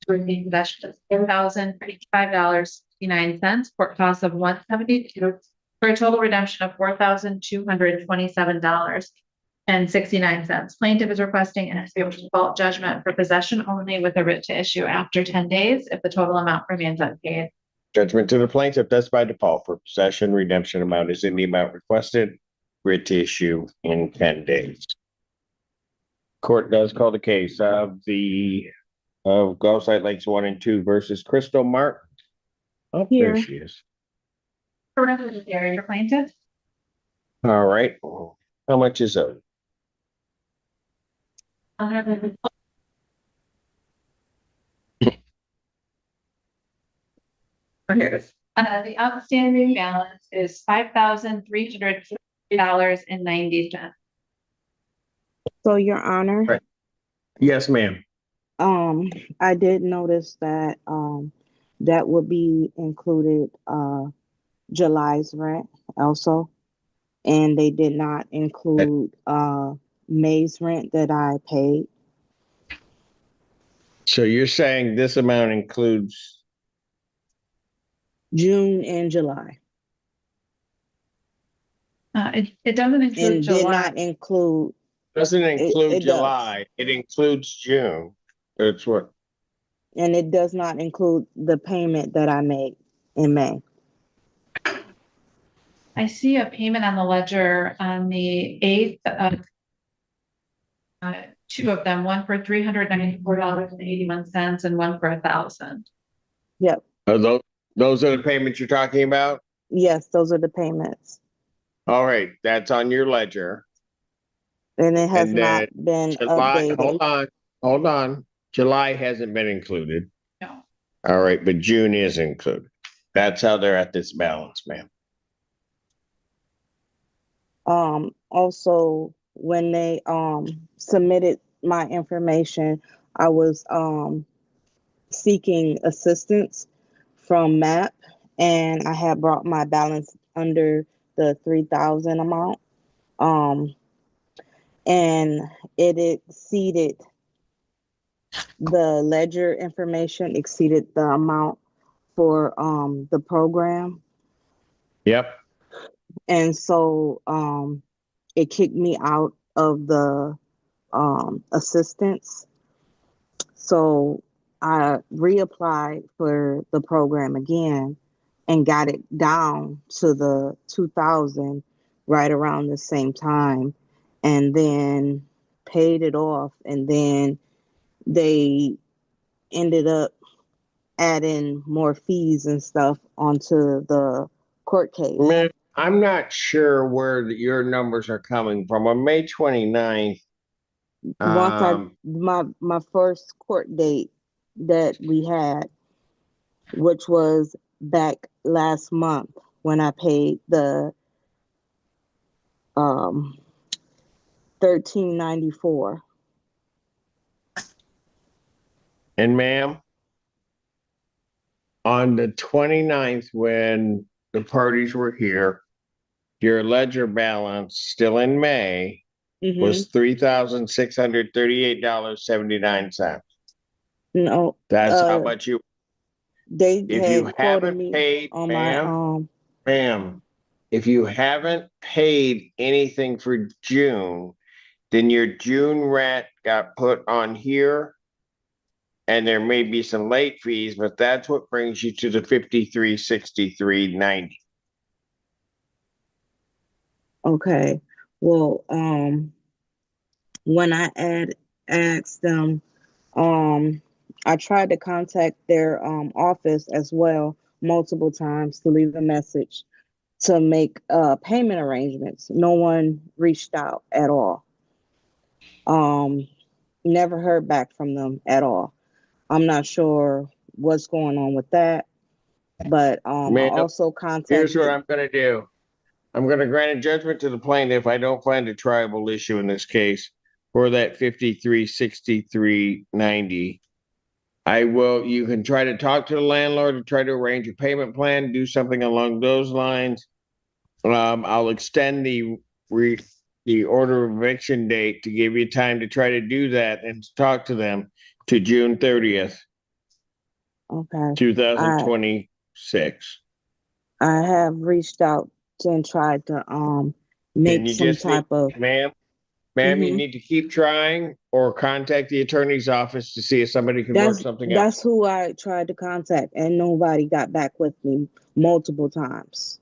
redeem possession of $4,055.69, court costs of $172, for a total redemption of $4,227.69. Plaintiff is requesting an executable default judgment for possession only with a writ to issue after 10 days if the total amount remains unpaid. Judgment to the plaintiff, that's by default for possession. Redemption amount is in the amount requested. Writ to issue in 10 days. Court does call the case of Gulfside Lakes 1 and 2 versus Crystal Martin. Oh, there Here. she is. Your plaintiff. All right. How much is it? The outstanding balance is $5,350.90. So, Your Honor, Right. Yes, ma'am. I did notice that that would be included July's rent also, and they did not include May's rent that I paid. So you're saying this amount includes June and July, It doesn't include and did July. not include. doesn't include it does. July. It includes June. That's what. And it does not include the payment that I made in May. I see a payment on the ledger on the 8th. Two of them, one for $394.81 and one for $1,000. Yep. Are those are the payments you're talking about? Yes, those are the payments. All right, that's on your ledger. And it has And not then been July, updated. hold on. July hasn't been included. No. All right, but June is included. That's how they're at this balance, ma'am. Also, when they submitted my information, I was seeking assistance from MAP, and I had brought my balance under the 3,000 amount. And it exceeded the ledger information exceeded the amount for the program. Yep. And so it kicked me out of the assistance. So I reapplied for the program again and got it down to the 2000 right around the same time, and then paid it off, and then they ended up adding more fees and stuff onto the court case. Man, I'm not sure where your numbers are coming from. On May 29th, Once my first court date that we had, which was back last month when I paid the $13.94. and ma'am, on the 29th, when the parties were here, your ledger balance still in May was $3,638.79. No, That's how much you, they if you had quoted haven't me paid, on ma'am, my ma'am, if you haven't paid anything for June, then your June rent got put on here. And there may be some late fees, but that's what brings you to the 5363.90. Okay. Well, when I asked them, I tried to contact their office as well multiple times to leave a message to make payment arrangements. No one reached out at all. Never heard back from them at all. I'm not sure what's going on with that, but I Ma'am, also here's contacted. what I'm gonna do. I'm gonna grant a judgment to the plaintiff. I don't find a triable issue in this case for that 5363.90. You can try to talk to the landlord and try to arrange a payment plan, do something along those lines. I'll extend the order of eviction date to give you time to try to do that and talk to them to June 30th, Okay. 2026. I have reached out and tried to And make you some just need, type of ma'am, you need to keep trying or contact the attorney's office to see if somebody can work something out. that's who I tried to contact, and nobody got back with me multiple times.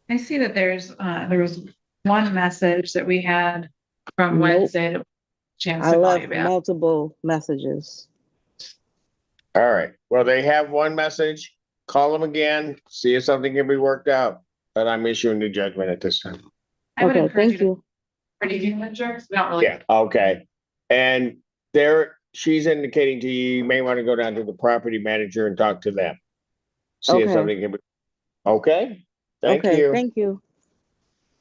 I see that there was one message that we had from Wednesday. Chance I to call left you back. multiple messages. All right. Well, they have one message. Call them again, see if something can be worked out. But I'm issuing the judgment at this time. I would Okay, encourage thank you you. to pretty ledger. We don't really. Yeah, okay. And she's indicating to you, you may want to go down to the property manager and talk to them. See if Okay. something can be. Okay, thank Okay, you. thank you.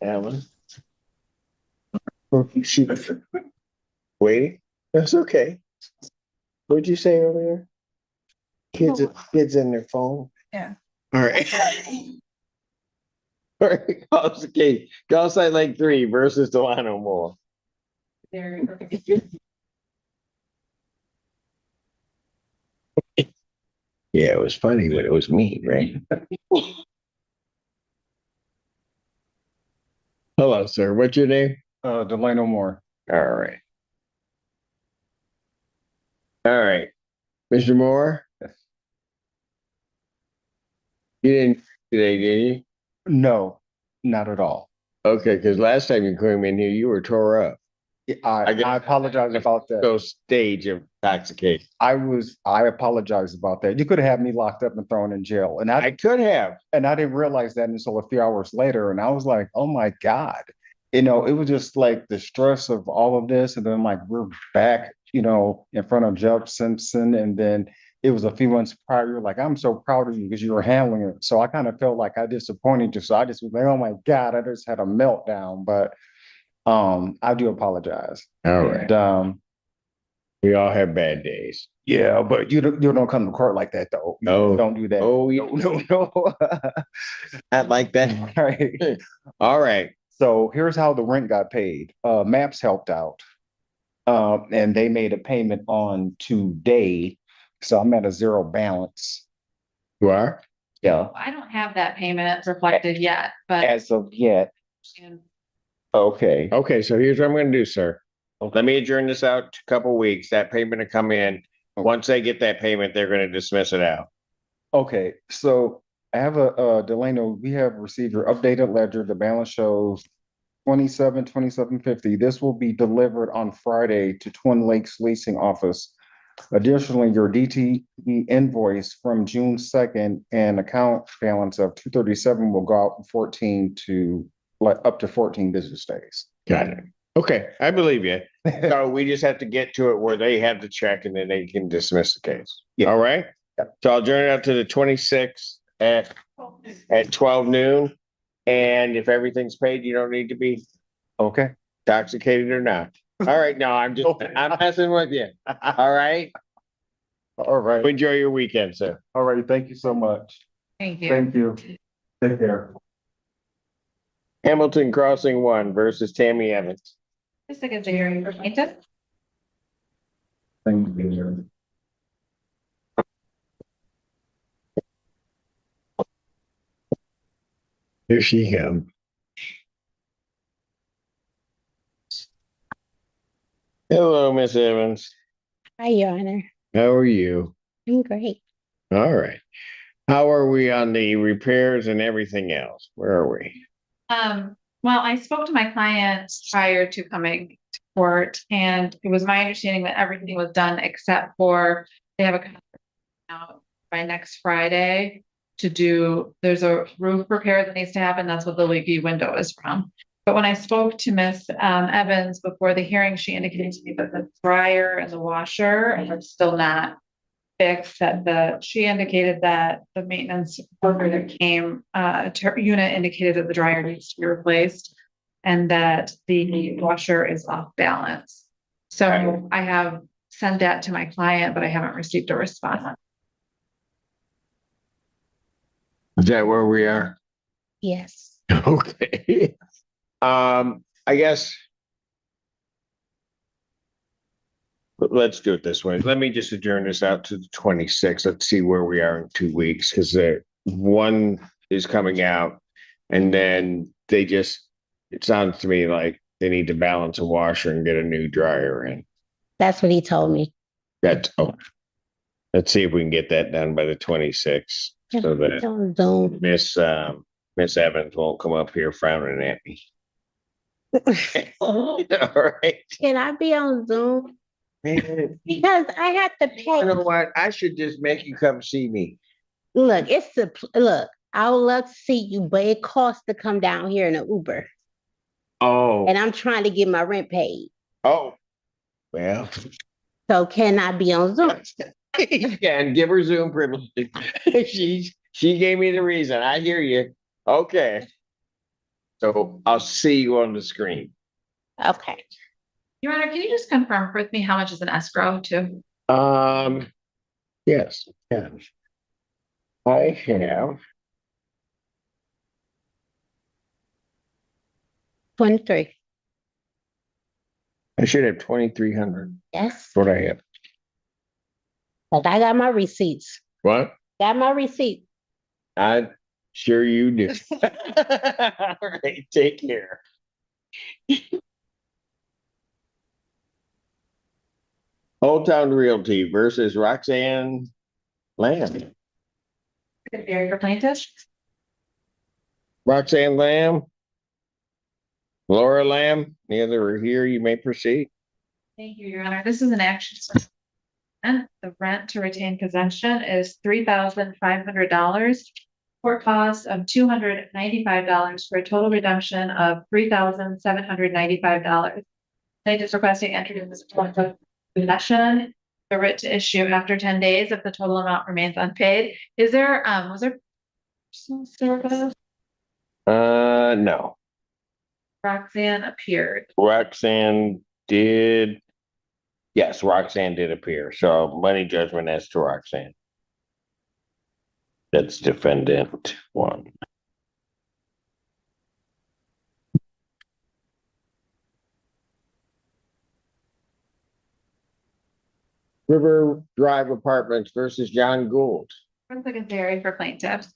Alan. She waiting? That's okay. What'd you say earlier? Kids in their phone? Yeah. All right. All right, okay. Call site Lake 3 versus Delano Moore. There. Yeah, it was funny, but it was me, right? Hello, sir. What's your name? Delano Moore. All right. All right. Mr. Moore? Yes. You didn't today, did you? No, not at all. Okay, because last time you came in here, you were tore up. I apologize about that. So stage of intoxication. I apologize about that. You could have had me locked up and thrown in jail. And I could have. And I didn't realize that until a few hours later. And I was like, oh my God. It was just like the stress of all of this. And then like we're back, in front of Judge Simpson. And then it was a few months prior, like, I'm so proud of you because you were handling it. So I kind of felt like I disappointed you. So I just was like, oh my God, I just had a meltdown. But I do apologize. All right. And, we all have bad days. yeah, but you don't come to court like that though. No. Don't do that. Oh, No. Not like that. Right. All right. So here's how the rent got paid. Maps helped out. And they made a payment on today. So I'm at a zero balance. You are? Yeah. I don't have that payment reflected yet, but As of yet. Okay. Okay, so here's what I'm going to do, sir. Let me adjourn this out a couple weeks. That payment will come in. Once they get that payment, they're gonna dismiss it out. Okay, so I have Delano, we have received your updated ledger. The balance shows 2750. This will be delivered on Friday to Twin Lakes Leasing Office. Additionally, your DTE invoice from June 2nd and account balance of 237 will go out 14 to up to 14 business days. Got it. Okay, I believe you. So we just have to get to it where they have the check and then they can dismiss the case. Yeah. All right? Yep. So I'll adjourn it out to the 26th at 12 noon. And if everything's paid, you don't need to be Okay. intoxicated or not. All right, no, I'm messing with you. All right? All right. Enjoy your weekend, sir. All right. Thank you so much. Thank you. Thank you. Take care. Hamilton Crossing 1 versus Tammy Evans. Just like a hearing for plaintiff. Thank you. Here she comes. Hello, Miss Evans. Hi, Your Honor. How are you? I'm great. All right. How are we on the repairs and everything else? Where are we? Well, I spoke to my clients prior to coming to court, and it was my understanding that everything was done except for they have a contract out by next Friday to do, there's a roof repair that needs to happen. That's what the leaky window is from. But when I spoke to Miss Evans before the hearing, she indicated to me that the dryer and the washer are still not fixed. She indicated that the maintenance worker that came to her unit indicated that the dryer needs to be replaced and that the washer is off balance. So I have sent that to my client, but I haven't received a response. Is that where we are? Yes. Okay. I guess. Let's do it this way. Let me just adjourn this out to the 26th. Let's see where we are in 2 weeks, because one is coming out and then it sounds to me like they need to balance a washer and get a new dryer in. That's what he told me. Let's see if we can get that done by the 26th so that Don't. Miss Evans won't come up here frowning at me. All right. Can I be on Zoom? Because I have to pay. You know what? I should just make you come see me. Look, I would love to see you, but it costs to come down here in an Uber. Oh. And I'm trying to get my rent paid. Oh. Well. So can I be on Zoom? And give her Zoom privilege. She gave me the reason. I hear you. Okay. So I'll see you on the screen. Okay. Your Honor, can you just confirm with me how much is an escrow too? Yes. I have 23. I should have 2,300. Yes. That's what I have. But I got my receipts. What? Got my receipt. I sure you do. All right, take care. Old Town Realty versus Roxanne Lamb. For plaintiff? Roxanne Lamb. Laura Lamb, neither are here. You may proceed. Thank you, Your Honor. This is an action. The rent to retain possession is $3,500. Court costs of $295 for a total redemption of $3,795. They just requesting entry in this point of possession. The writ to issue after 10 days if the total amount remains unpaid. Was there personal service? No. Roxanne appeared. Roxanne did. Yes, Roxanne did appear. So money judgment as to Roxanne. That's defendant 1. River Drive Apartments versus John Gould. Secretary for plaintiffs.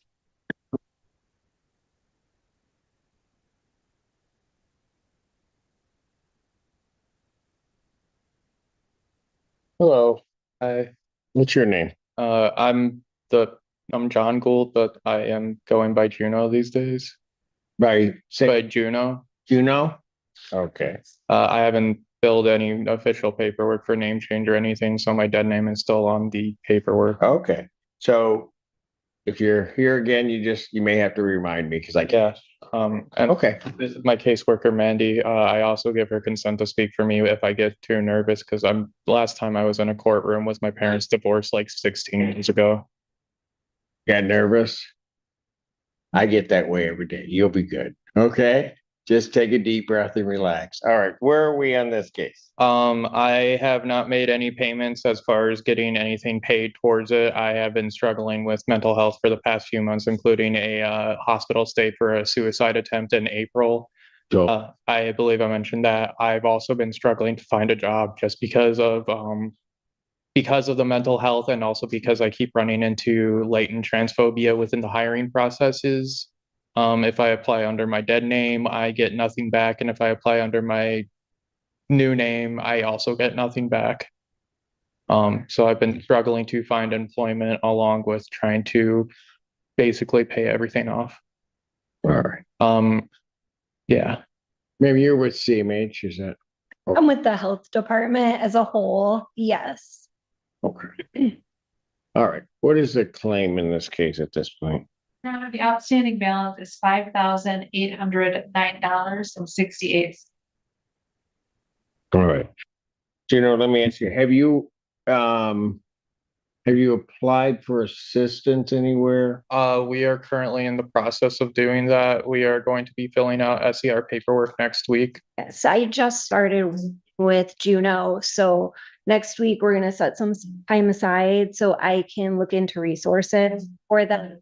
Hello. Hi, What's your name? I'm John Gould, but I am going by Juno these days. By By Juno. Juno? Okay. I haven't filled any official paperwork for name change or anything, so my dead name is still on the paperwork. Okay. So if you're here again, you may have to remind me because I can't. And Okay. this is my caseworker, Mandy. I also give her consent to speak for me if I get too nervous because last time I was in a courtroom was my parents' divorce like 16 years ago. Got nervous? I get that way every day. You'll be good. Okay. Just take a deep breath and relax. All right. Where are we on this case? I have not made any payments as far as getting anything paid towards it. I have been struggling with mental health for the past few months, including a hospital stay for a suicide attempt in April. I believe I mentioned that. I've also been struggling to find a job just because of the mental health and also because I keep running into latent transphobia within the hiring processes. If I apply under my dead name, I get nothing back. And if I apply under my new name, I also get nothing back. So I've been struggling to find employment along with trying to basically pay everything off. All right. Yeah. Maybe you're with CMH, is that? I'm with the health department as a whole. Yes. Okay. All right. What is the claim in this case at this point? The outstanding balance is $5,809.68. All right. Gino, let me ask you, have you applied for assistance anywhere? We are currently in the process of doing that. We are going to be filling out SER paperwork next week. Yes, I just started with Juno. So next week we're going to set some time aside so I can look into resources for them.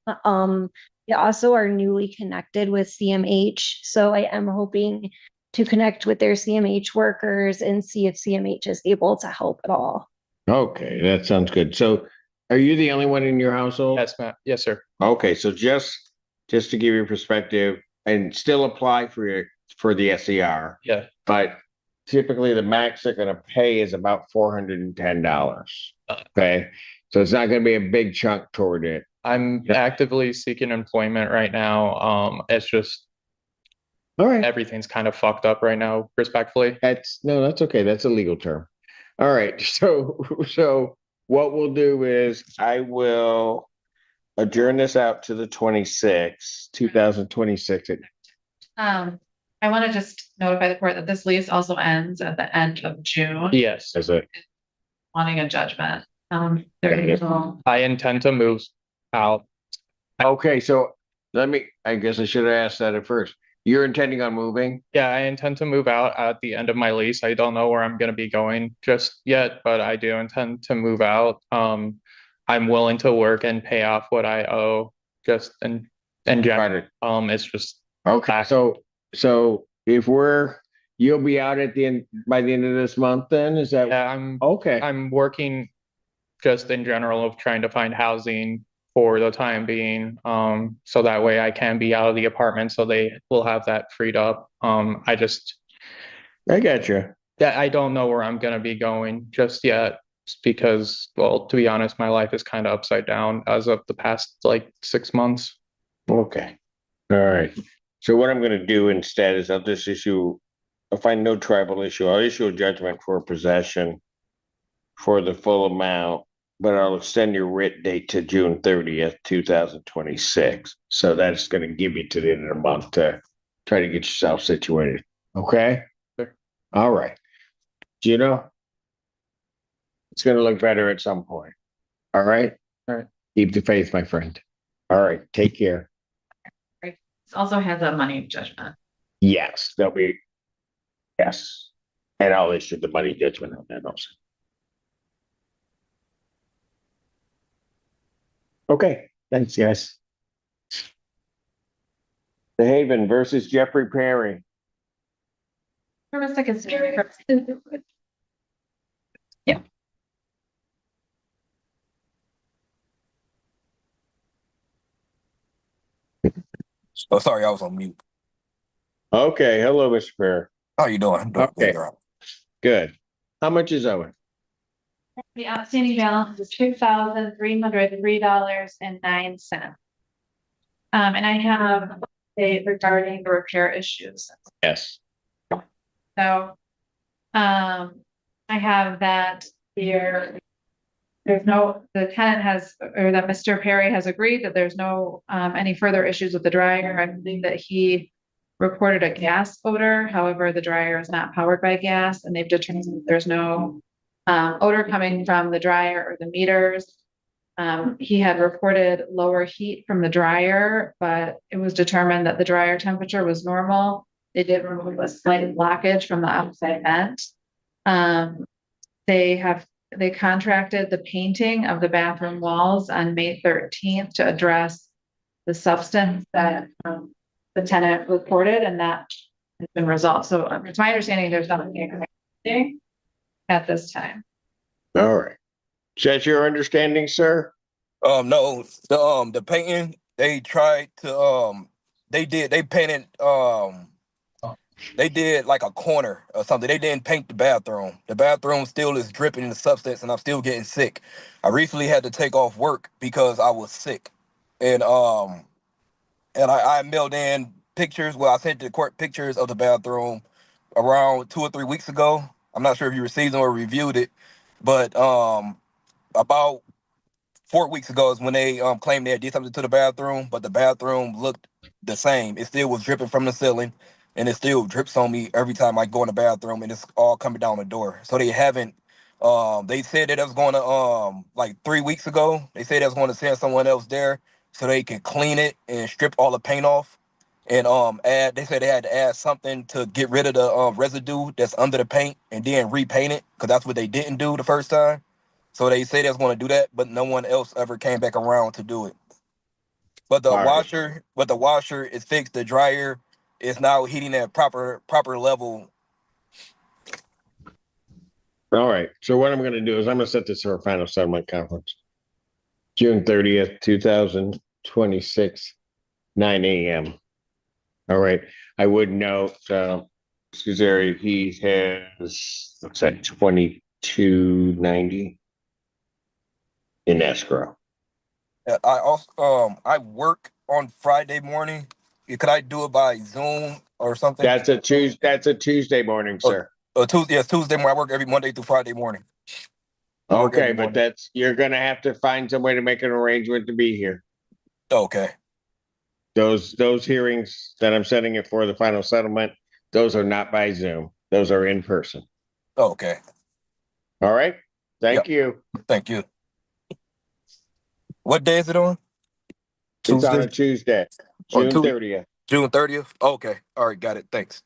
We also are newly connected with CMH. So I am hoping to connect with their CMH workers and see if CMH is able to help at all. Okay, that sounds good. So are you the only one in your household? Yes, ma'am. Yes, sir. Okay, so just to give you perspective and still apply for the SER. Yeah. But typically the max they're gonna pay is about $410. Okay. So it's not gonna be a big chunk toward it. I'm actively seeking employment right now. It's just all right. Everything's kind of fucked up right now, respectfully. That's okay. That's a legal term. All right. So what we'll do is I will adjourn this out to the 26th, 2026. I want to just notify the court that this lease also ends at the end of June. Yes. Is it? Wanting a judgment. There you go. I intend to move out. Okay, so I guess I should have asked that at first. You're intending on moving? Yeah, I intend to move out at the end of my lease. I don't know where I'm going to be going just yet, but I do intend to move out. I'm willing to work and pay off what I owe just in general. It's just okay. So if you'll be out by the end of this month then? Is that? Yeah, I'm working just in general of trying to find housing for the time being. So that way I can be out of the apartment so they will have that freed up. I got you. Yeah, I don't know where I'm gonna be going just yet because, well, to be honest, my life is kind of upside down as of the past like 6 months. Okay. All right. So what I'm going to do instead is I'll just find no tribal issue. I'll issue a judgment for possession for the full amount, but I'll extend your writ date to June 30th, 2026. So that's going to give you to the end of the month to try to get yourself situated. Okay? Sure. All right. Gino, it's going to look better at some point. All right? All right. Keep the faith, my friend. All right. Take care. This also has a money judgment. Yes, yes. And I'll issue the money judgment on that also. Okay, thanks, guys. The Haven versus Jeffrey Perry. For a second, yeah. Oh, sorry, I was on mute. Okay, hello, Mr. Perry. How you doing? Okay, good. How much is owing? The outstanding balance is $2,303.09. And I have an update regarding the repair issues. Yes. So, I have that here. There's no, the tenant has, or that Mr. Perry has agreed that there's no, any further issues with the dryer. I believe that he reported a gas odor. However, the dryer is not powered by gas, and they've determined that there's no odor coming from the dryer or the meters. He had reported lower heat from the dryer, but it was determined that the dryer temperature was normal. They did remove a slight blockage from the outside vent. They contracted the painting of the bathroom walls on May 13th to address the substance that the tenant reported, and that has been resolved. So it's my understanding there's nothing at this time. All right. Is that your understanding, sir? No, the painting, they tried to, they painted, they did like a corner or something. They didn't paint the bathroom. The bathroom still is dripping in the substance, and I'm still getting sick. I recently had to take off work because I was sick. And I mailed in pictures. Well, I sent the court pictures of the bathroom around 2 or 3 weeks ago. I'm not sure if you received them or reviewed it, but about 4 weeks ago is when they claimed they did something to the bathroom, but the bathroom looked the same. It still was dripping from the ceiling, and it still drips on me every time I go in the bathroom, and it's all coming down the door. So they haven't. They said that it was going to like 3 weeks ago. They said they was going to send someone else there so they could clean it and strip all the paint off, and add. They said they had to add something to get rid of the residue that's under the paint and then repaint it, because that's what they didn't do the first time. So they say they was going to do that, but no one else ever came back around to do it. But the washer is fixed. The dryer is now heating at proper level. All right. So what I'm going to do is I'm going to set this for a final settlement conference. June 30th, 2026, 9 a.m. All right. I would note, Scuzzeri, he has, what's that, 2290 in escrow. I also I work on Friday morning. Could I do it by Zoom or something? That's a Tuesday morning, sir. Tuesday, yes, Tuesday morning. I work every Monday through Friday morning. Okay, but you're gonna have to find some way to make an arrangement to be here. Okay. Those hearings that I'm setting it for the final settlement, those are not by Zoom. Those are in person. Okay. All right. Thank you. Thank you. What day is it on? It's on a Tuesday, June 30th. June 30th? Okay. All right. Got it. Thanks.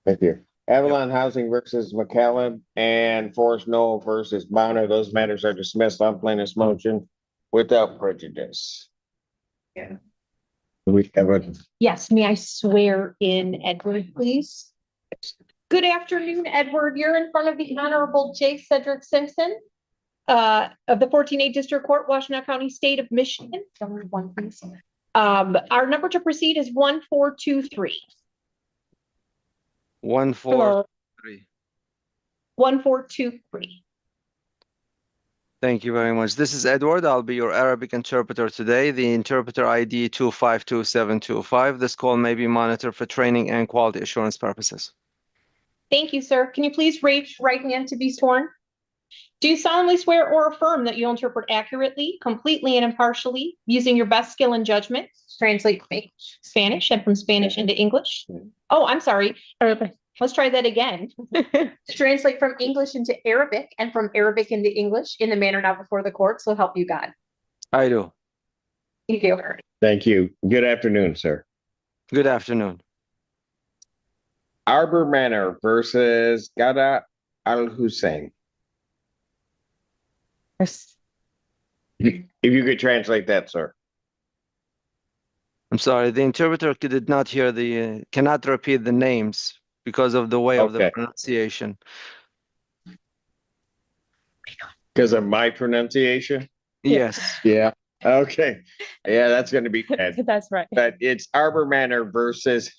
Thank you. Avalon Housing versus McCallum and Forest Knoll versus Bonner. Those matters are dismissed on plaintiff's motion without prejudice. Yeah. We have a Yes, may I swear in Edward, please? Good afternoon, Edward. You're in front of the Honorable J. Cedric Simpson of the 14A District Court, Washtenaw County, State of Michigan. One, please. Our number to proceed is 1423. 143. 1423. Thank you very much. This is Edward. I'll be your Arabic interpreter today. The interpreter ID 2522725. This call may be monitored for training and quality assurance purposes. Thank you, sir. Can you please raise your right hand to be sworn? Do you solemnly swear or affirm that you'll interpret accurately, completely, and impartially, using your best skill and judgment, translate from Spanish and from Spanish into English? Oh, I'm sorry. Let's try that again. Translate from English into Arabic and from Arabic into English in the manner now before the court. So help you God. I do. Thank you. Thank you. Good afternoon, sir. Good afternoon. Arbor Manor versus Gada Al Hussein. Yes. If you could translate that, sir. I'm sorry. The interpreter did not hear cannot repeat the names because of the way of the pronunciation. Because of my pronunciation? Yes. Yeah. Okay. Yeah, that's going to be bad. That's right. But it's Arbor Manor versus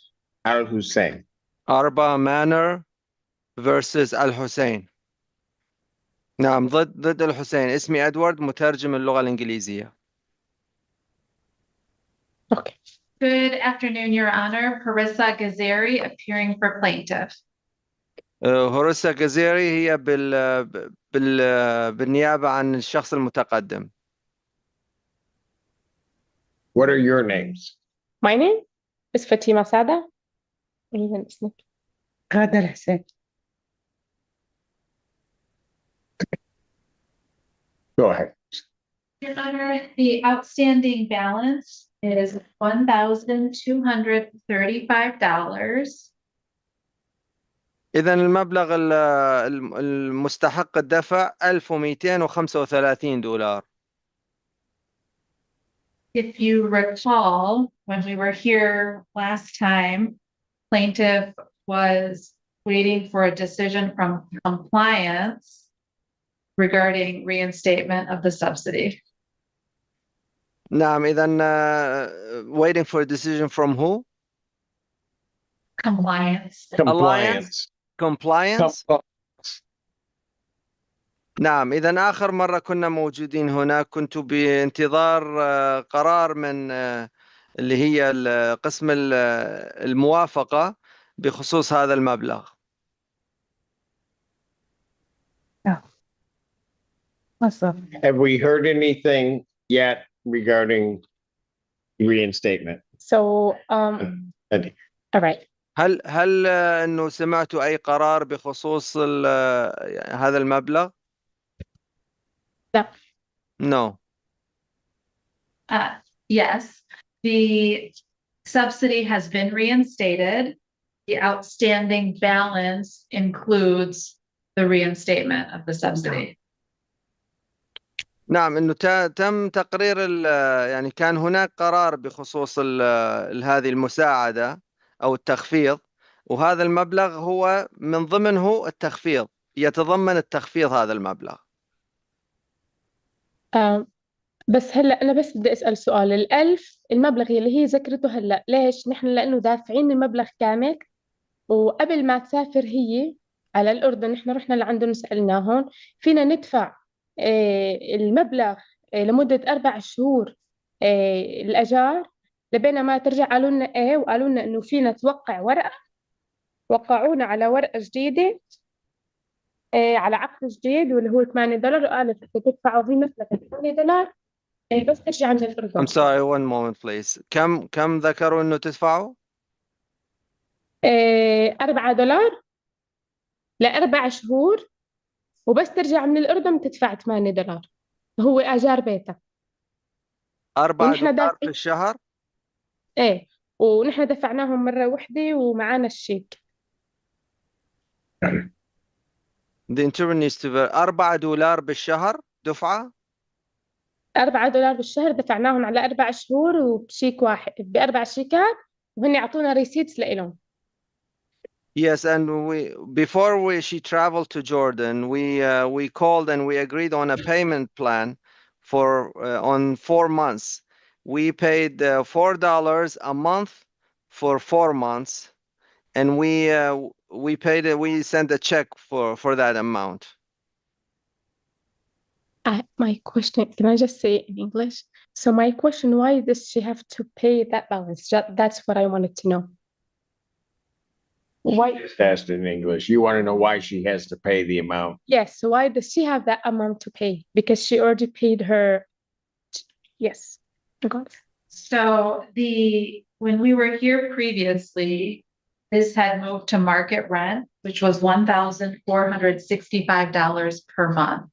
Al Hussein. Arba Manor versus Al Hussein. نعم ضد الحسين. اسمي ادوارد، مترجم اللغة الإنجليزية. Good afternoon, Your Honor. Parissa Gazeri appearing for plaintiff. هوريسا جزيري هي بالنيابة عن الشخص المتقدم. What are your names? My name is Fatima Sada. إذن اسمك غادة الحسين. Go ahead. Your Honor, the outstanding balance is $1,235. إذا المبلغ المستحق الدفع $1235. If you recall, when we were here last time, plaintiff was waiting for a decision from compliance regarding reinstatement of the subsidy. نعم إذا waiting for a decision from who? Compliance. Compliance. نعم إذا آخر مرة كنا موجودين هنا كنت بانتظار قرار من اللي هي قسم الموافقة بخصوص هذا المبلغ. Have we heard anything yet regarding reinstatement? So, all right. هل إنه سمعتوا أي قرار بخصوص هذا المبلغ؟ لا. No. Yes, the subsidy has been reinstated. The outstanding balance includes the reinstatement of the subsidy. نعم إنه تم تقرير يعني كان هناك قرار بخصوص هذه المساعدة أو التخفيض، وهذا المبلغ هو من ضمنه التخفيض، يتضمن التخفيض هذا المبلغ. بس هلا أنا بس بدي أسأل سؤال. الألف المبلغ اللي هي ذكرته هلا، ليش نحن لأنه دافعين المبلغ كامل، وقبل ما تسافر هي على الأردن نحن رحنا لعندهم سألناهم فينا ندفع المبلغ لمدة 4 شهور الأجار، لبينما ترجع قالوا لنا إيه، وقالوا لنا إنه فينا توقع ورقة، وقعونا على ورقة جديدة على عقد جديد واللي هو $8، وقالوا تدفعوا في مثلك $8 بس ترجع من الأردن. I'm sorry, one moment please. كم ذكروا إنه تدفعوا؟ $4 ل4 شهور، وبس ترجع من الأردن تدفع $8، هو أجار بيتك. $4 في الشهر؟ إيه، ونحن دفعناهم مرة واحدة ومعانا الشيك. The interview needs to be $4 بالشهر دفعة؟ $4 بالشهر دفعناهم على 4 شهور وبشيك واحد، ب4 شيكات، وهن يعطونا ريسيتس لإلهم. Yes, and before she traveled to Jordan, we called and we agreed on a payment plan for on 4 months. We paid $4 a month for 4 months, and we sent a check for that amount. My question, can I just say it in English? So my question, why does she have to pay that balance? That's what I wanted to know. Why? Just asked in English. You want to know why she has to pay the amount? Yes. So why does she have that amount to pay? Because she already paid her. Yes. So when we were here previously, this had moved to market rent, which was $1,465 per month.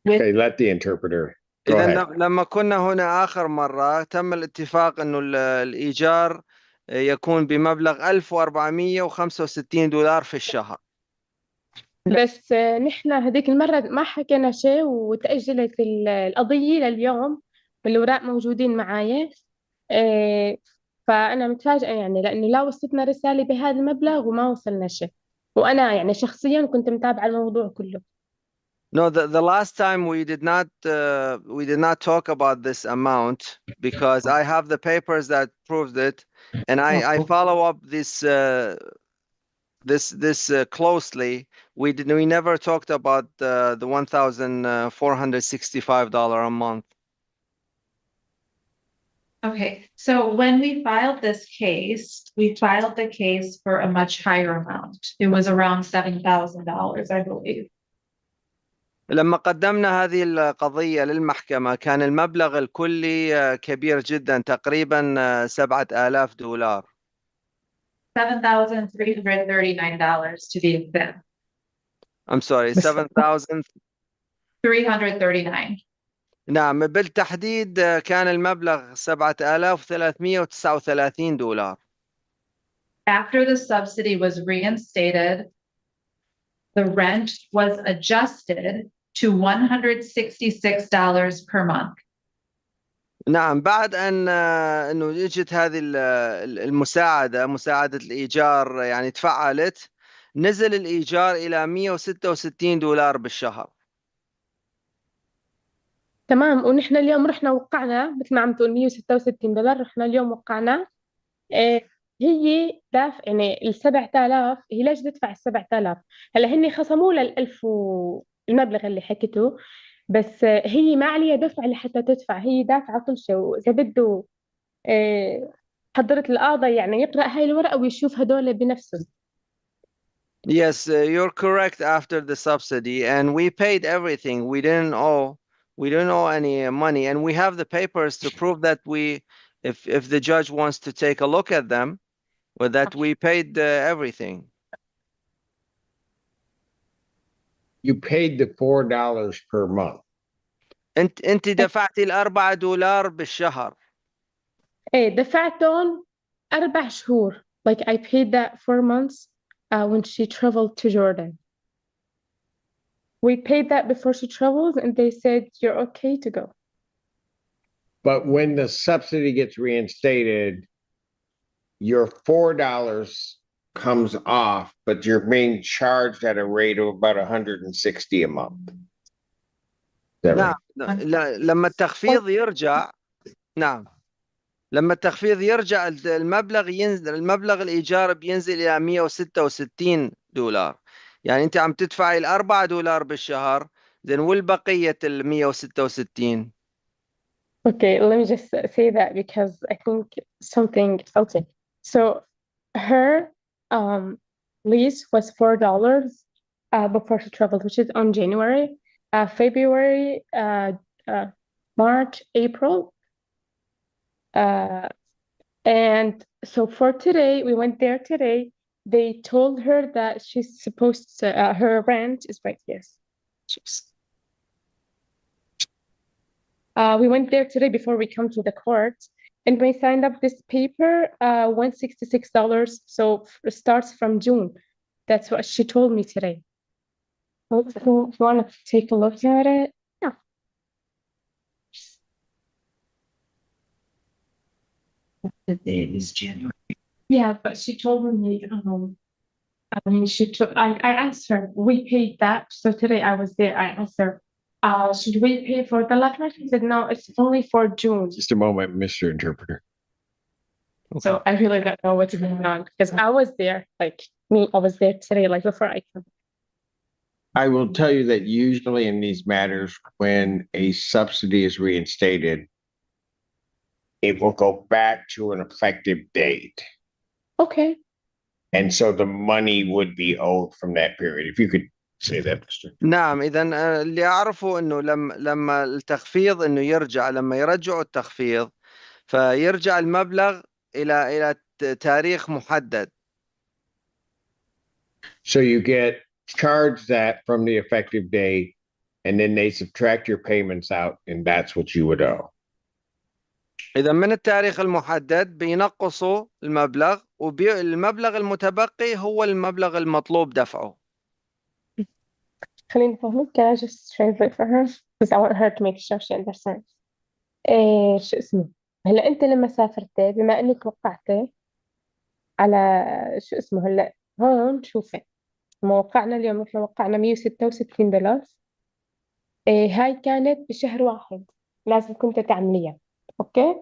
Okay, let the interpreter. Go إذا ahead. لما كنا هنا آخر مرة تم الاتفاق إنه الإيجار يكون بمبلغ $1465 في الشهر. بس نحن هذيك المرة ما حكينا شيء، وتأجلت القضية لليوم والأوراق موجودين معايا. فأنا متفاجئة يعني، لأنه لا وصلتنا رسالة بهذا المبلغ وما وصلنا شيء، وأنا يعني شخصيا كنت متابعة الموضوع كله. No, the last time we did not talk about this amount because I have the papers that proved it, and I follow up this this closely. We never talked about the $1,465 a month. Okay, so when we filed this case, we filed the case for a much higher amount. It was around $7,000, I believe. لما قدمنا هذه القضية للمحكمة كان المبلغ الكلي كبير جدا، تقريبا $7,000. $7,339 to be exact. I'm sorry, 7,000. 339. نعم، بالتحديد كان المبلغ $7,339. After the subsidy was reinstated, the rent was adjusted to $166 per month. نعم، بعد أن إنه اجت هذه مساعدة الإيجار يعني تفعلت، نزل الإيجار إلى $166 بالشهر. تمام. ونحن اليوم رحنا وقعنا مثل ما عم تقول $166، رحنا اليوم وقعنا. هي يعني ال 7000، هي ليش تدفع ال 7000؟ هلا هن خصموا لها ال 1000 المبلغ اللي حكته، بس هي ما عليها دفع لحتى تدفع، هي دافعة كل شيء. وإذا بده حضرة القاضي يعني يقرأ هاي الورقة ويشوف هدول بنفسه. Yes, you're correct after the subsidy, and we paid everything. We didn't owe any money, and we have the papers to prove that if the judge wants to take a look at them, well, that we paid everything. You paid the $4 per month. انت دفعتي $4 بالشهر. ايه دفعتهم 4 شهور. Like I paid that 4 months when she traveled to Jordan. We paid that before she traveled and they said you're okay to go. But when the subsidy gets reinstated, your $4 comes off, but you're being charged at a rate of about $160 a month. Is that نعم، right? لما التخفيض يرجع، نعم، لما التخفيض يرجع المبلغ ينزل، المبلغ الإيجار بينزل إلى $166. يعني أنت عم تدفعي $4 بالشهر، then والبقية $166. Okay, let me just say that because I think something. Okay, so her lease was $4 before she traveled, which is on January, February, March, April. And so for today, we went there today. They told her that she's supposed to, her rent is right here. We went there today before we come to the court, and we signed up this paper, $166. So it starts from June. That's what she told me today. So if you want to take a look at it, yeah. The date is January. Yeah, but she told me, I mean, I asked her, we paid that. So today I was there, I asked her, should we pay for the letter? She said, no, it's only for June. Just a moment, Mr. Interpreter. So I really don't know what's going on because I was there, like me, I was there today, like before I came. I will tell you that usually in these matters, when a subsidy is reinstated, it will go back to an effective date. Okay. And so the money would be owed from that period. If you could say that, Mr. نعم، إذا اللي أعرفه إنه لما التخفيض إنه يرجع، لما يرجعوا التخفيض فيرجع المبلغ إلى تاريخ محدد. So you get charged that from the effective date, and then they subtract your payments out, and that's what you would owe. إذا من التاريخ المحدد بينقصوا المبلغ، والمبلغ المتبقي هو المبلغ المطلوب دفعه. خليني أفهمك. Can I just translate for her? Because I want her to make sure she understands. شو اسمه؟ هلا أنت لما سافرت بما إنك وقعت على شو اسمه، هلا هون شوفي لما وقعنا اليوم، إحنا وقعنا $166. هاي كانت بشهر واحد لازم كنت تعمليها. أوكي،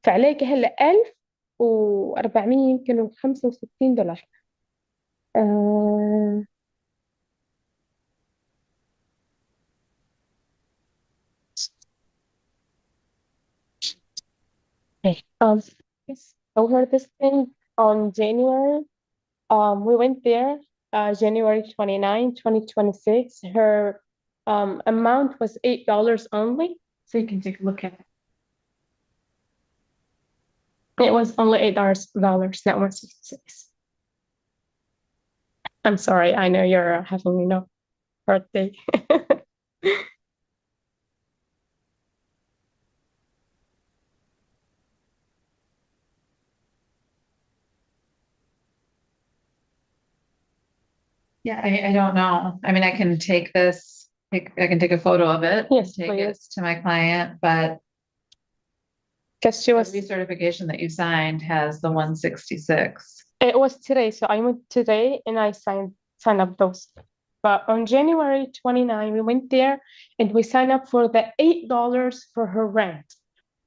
فعليك هلا $1465. Uh, okay. Yes, over this thing on January. We went there, January 29, 2026. Her amount was $8 only. So you can take a look at it. It was only $8, not 166. I'm sorry, I know you're having, birthday. Yeah, I don't know. I mean, I can take this, I can take a photo of it. Yes, Take it please. to my client, but Because she the was, recertification that you signed has the 166. it was today, so I went today and I signed up those. But on January 29, we went there and we signed up for the $8 for her rent,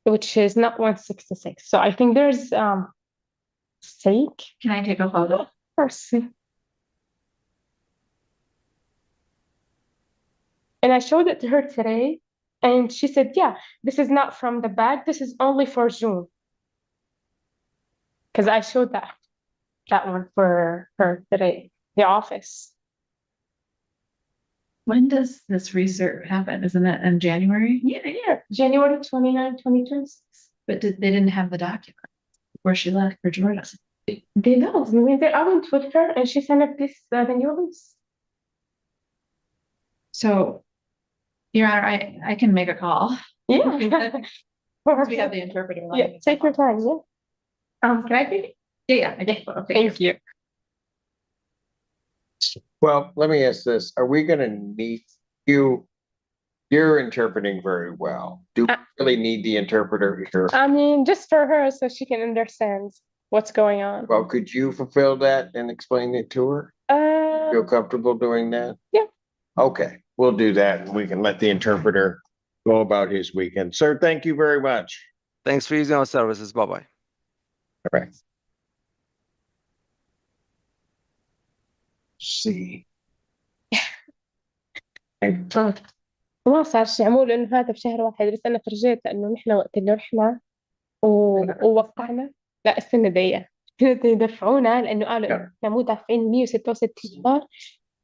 which is not 166. So I think there's mistake. Can I take a photo? Of course. And I showed it to her today, and she said, yeah, this is not from the bag. This is only for June. Because I showed that one for her today, the office. When does this recert happen? Isn't it in January? Yeah, January 29, 2026. But they didn't have the document where she left for Georgia. They don't. I mean, I went with her and she sent up this, the new ones. So, Your Honor, I can make a call. Yeah. We have the interpreter. Yeah, take your time, yeah. Can I take it? Yeah, okay. Thank you. Well, let me ask this. Are we gonna need you're interpreting very well. Do we really need the interpreter here? I mean, just for her so she can understand what's going on. Well, could you fulfill that and explain it to her? Feel comfortable doing that? Yeah. Okay, we'll do that and we can let the interpreter go about his weekend. Sir, thank you very much. Thanks for using our services. Bye-bye. All right. See. ما صار شيء عمول انه هذا بشهر واحد، بس انا فرجيت لانه نحن وقت اللي رحنا ووقعنا. لا استنى دقيقة. يدفعونا لانه قالوا إنه احنا مو دافعين $166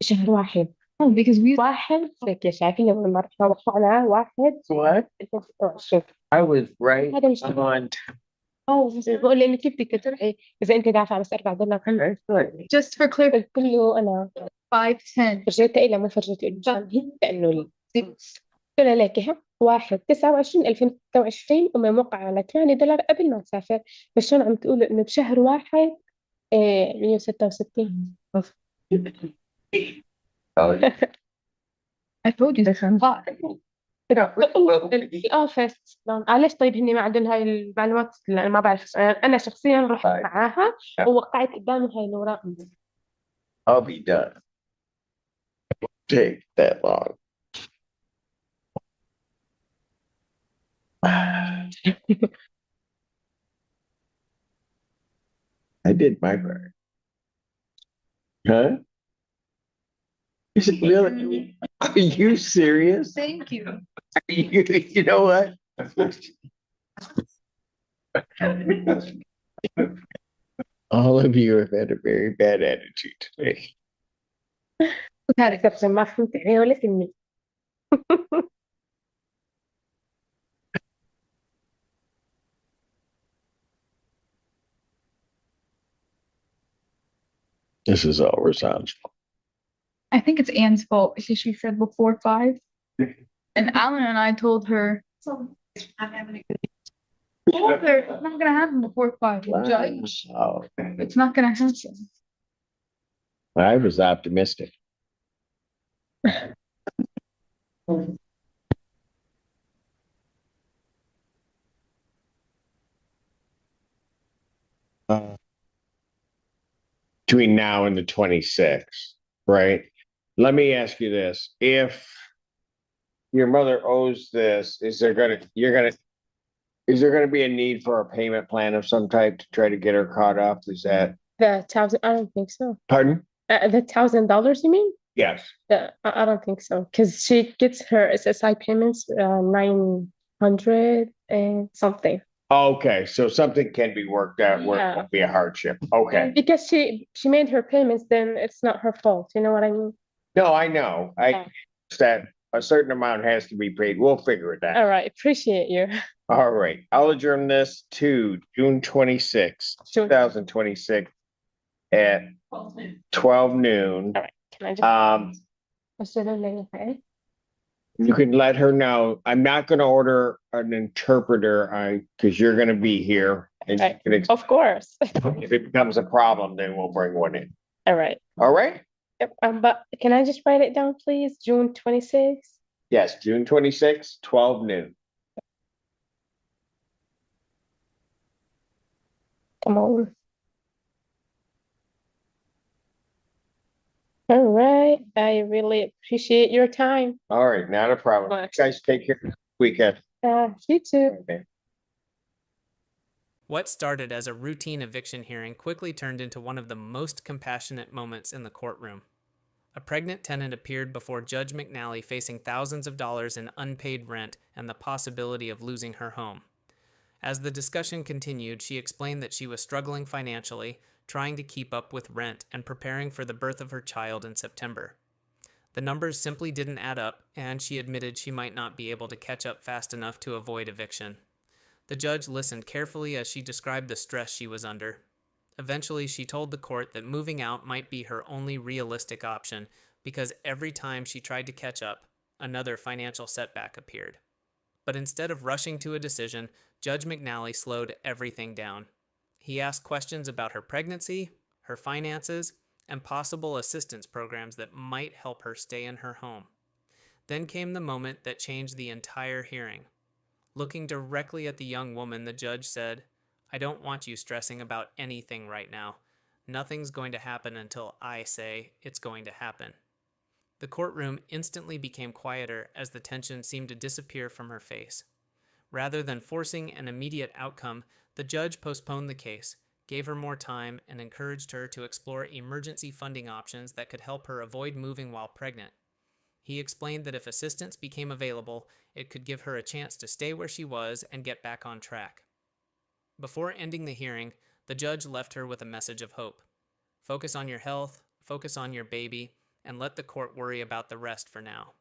شهر واحد. because we واحد هيك شايفين لما رحنا وقعنا واحد. What? شوف I was right هذا مش on. بقول لي انه كيف بدك تدفعي اذا انت دافعه بس $4. just for clear قلت له انا 510 فرجيتها إلى مو فرجيته له لانه قلت له لك 1/29/2026 وما موقع على $8 قبل ما تسافر، بس شلون عم تقولوا انه بشهر واحد 166. I told you this الأوفيس علاش طيب هني ما عندهم هاي المعلومات؟ لأن ما بعرف. أنا شخصيا رحت معاها ووقعت قدام هاي الأوراق. I'll be done. Take that long. I did my part. Huh? Is it really? Are you serious? Thank you. You know what? All of you have had a very bad attitude today. هذا كبسة ما فهمت عليه ولا كلمة. This is all Razan's fault. I think it's Anne's fault because she said before 5. And Alan and I told her, I'm having a good it's not gonna happen before 5. Judge. Oh, It's not gonna happen. I was optimistic. Between now and the 26th, right? Let me ask you this. If your mother owes this, is there gonna be a need for a payment plan of some type to try to get her caught up? Is that, The thousand? I don't think so. pardon? The $1,000, you mean? Yes. I don't think so, because she gets her SSI payments 900 and something. Okay, so something can be worked out where it Yeah. won't be a hardship. Okay. Because she made her payments, then it's not her fault. You know what I mean? No, I know. Yeah. That a certain amount has to be paid. We'll figure it out. All right, appreciate you. All right. I'll adjourn this to June 26th, 2026 at 12 noon. All right. Can I just You can let her know. I'm not going to order an interpreter because you're going to be here. And you Right. can Of course. if it becomes a problem, then we'll bring one in. All right. All right? Yep. But can I just write it down, please? June 26th. Yes, June 26th, 12 noon. Come on. All right. I really appreciate your time. All right, not a problem. You guys take care this weekend. You too. Okay. What started as a routine eviction hearing quickly turned into one of the most compassionate moments in the courtroom. A pregnant tenant appeared before Judge McNally facing thousands of dollars in unpaid rent and the possibility of losing her home. As the discussion continued, she explained that she was struggling financially, trying to keep up with rent and preparing for the birth of her child in September. The numbers simply didn't add up, and she admitted she might not be able to catch up fast enough to avoid eviction. The judge listened carefully as she described the stress she was under. Eventually, she told the court that moving out might be her only realistic option because every time she tried to catch up, another financial setback appeared. But instead of rushing to a decision, Judge McNally slowed everything down. He asked questions about her pregnancy, her finances, and possible assistance programs that might help her stay in her home. Then came the moment that changed the entire hearing. Looking directly at the young woman, the judge said, "I don't want you stressing about anything right now. Nothing's going to happen until I say it's going to happen." The courtroom instantly became quieter as the tension seemed to disappear from her face. Rather than forcing an immediate outcome, the judge postponed the case, gave her more time, and encouraged her to explore emergency funding options that could help her avoid moving while pregnant. He explained that if assistance became available, it could give her a chance to stay where she was and get back on track. Before ending the hearing, the judge left her with a message of hope. Focus on your health, focus on your baby, and let the court worry about the rest for now.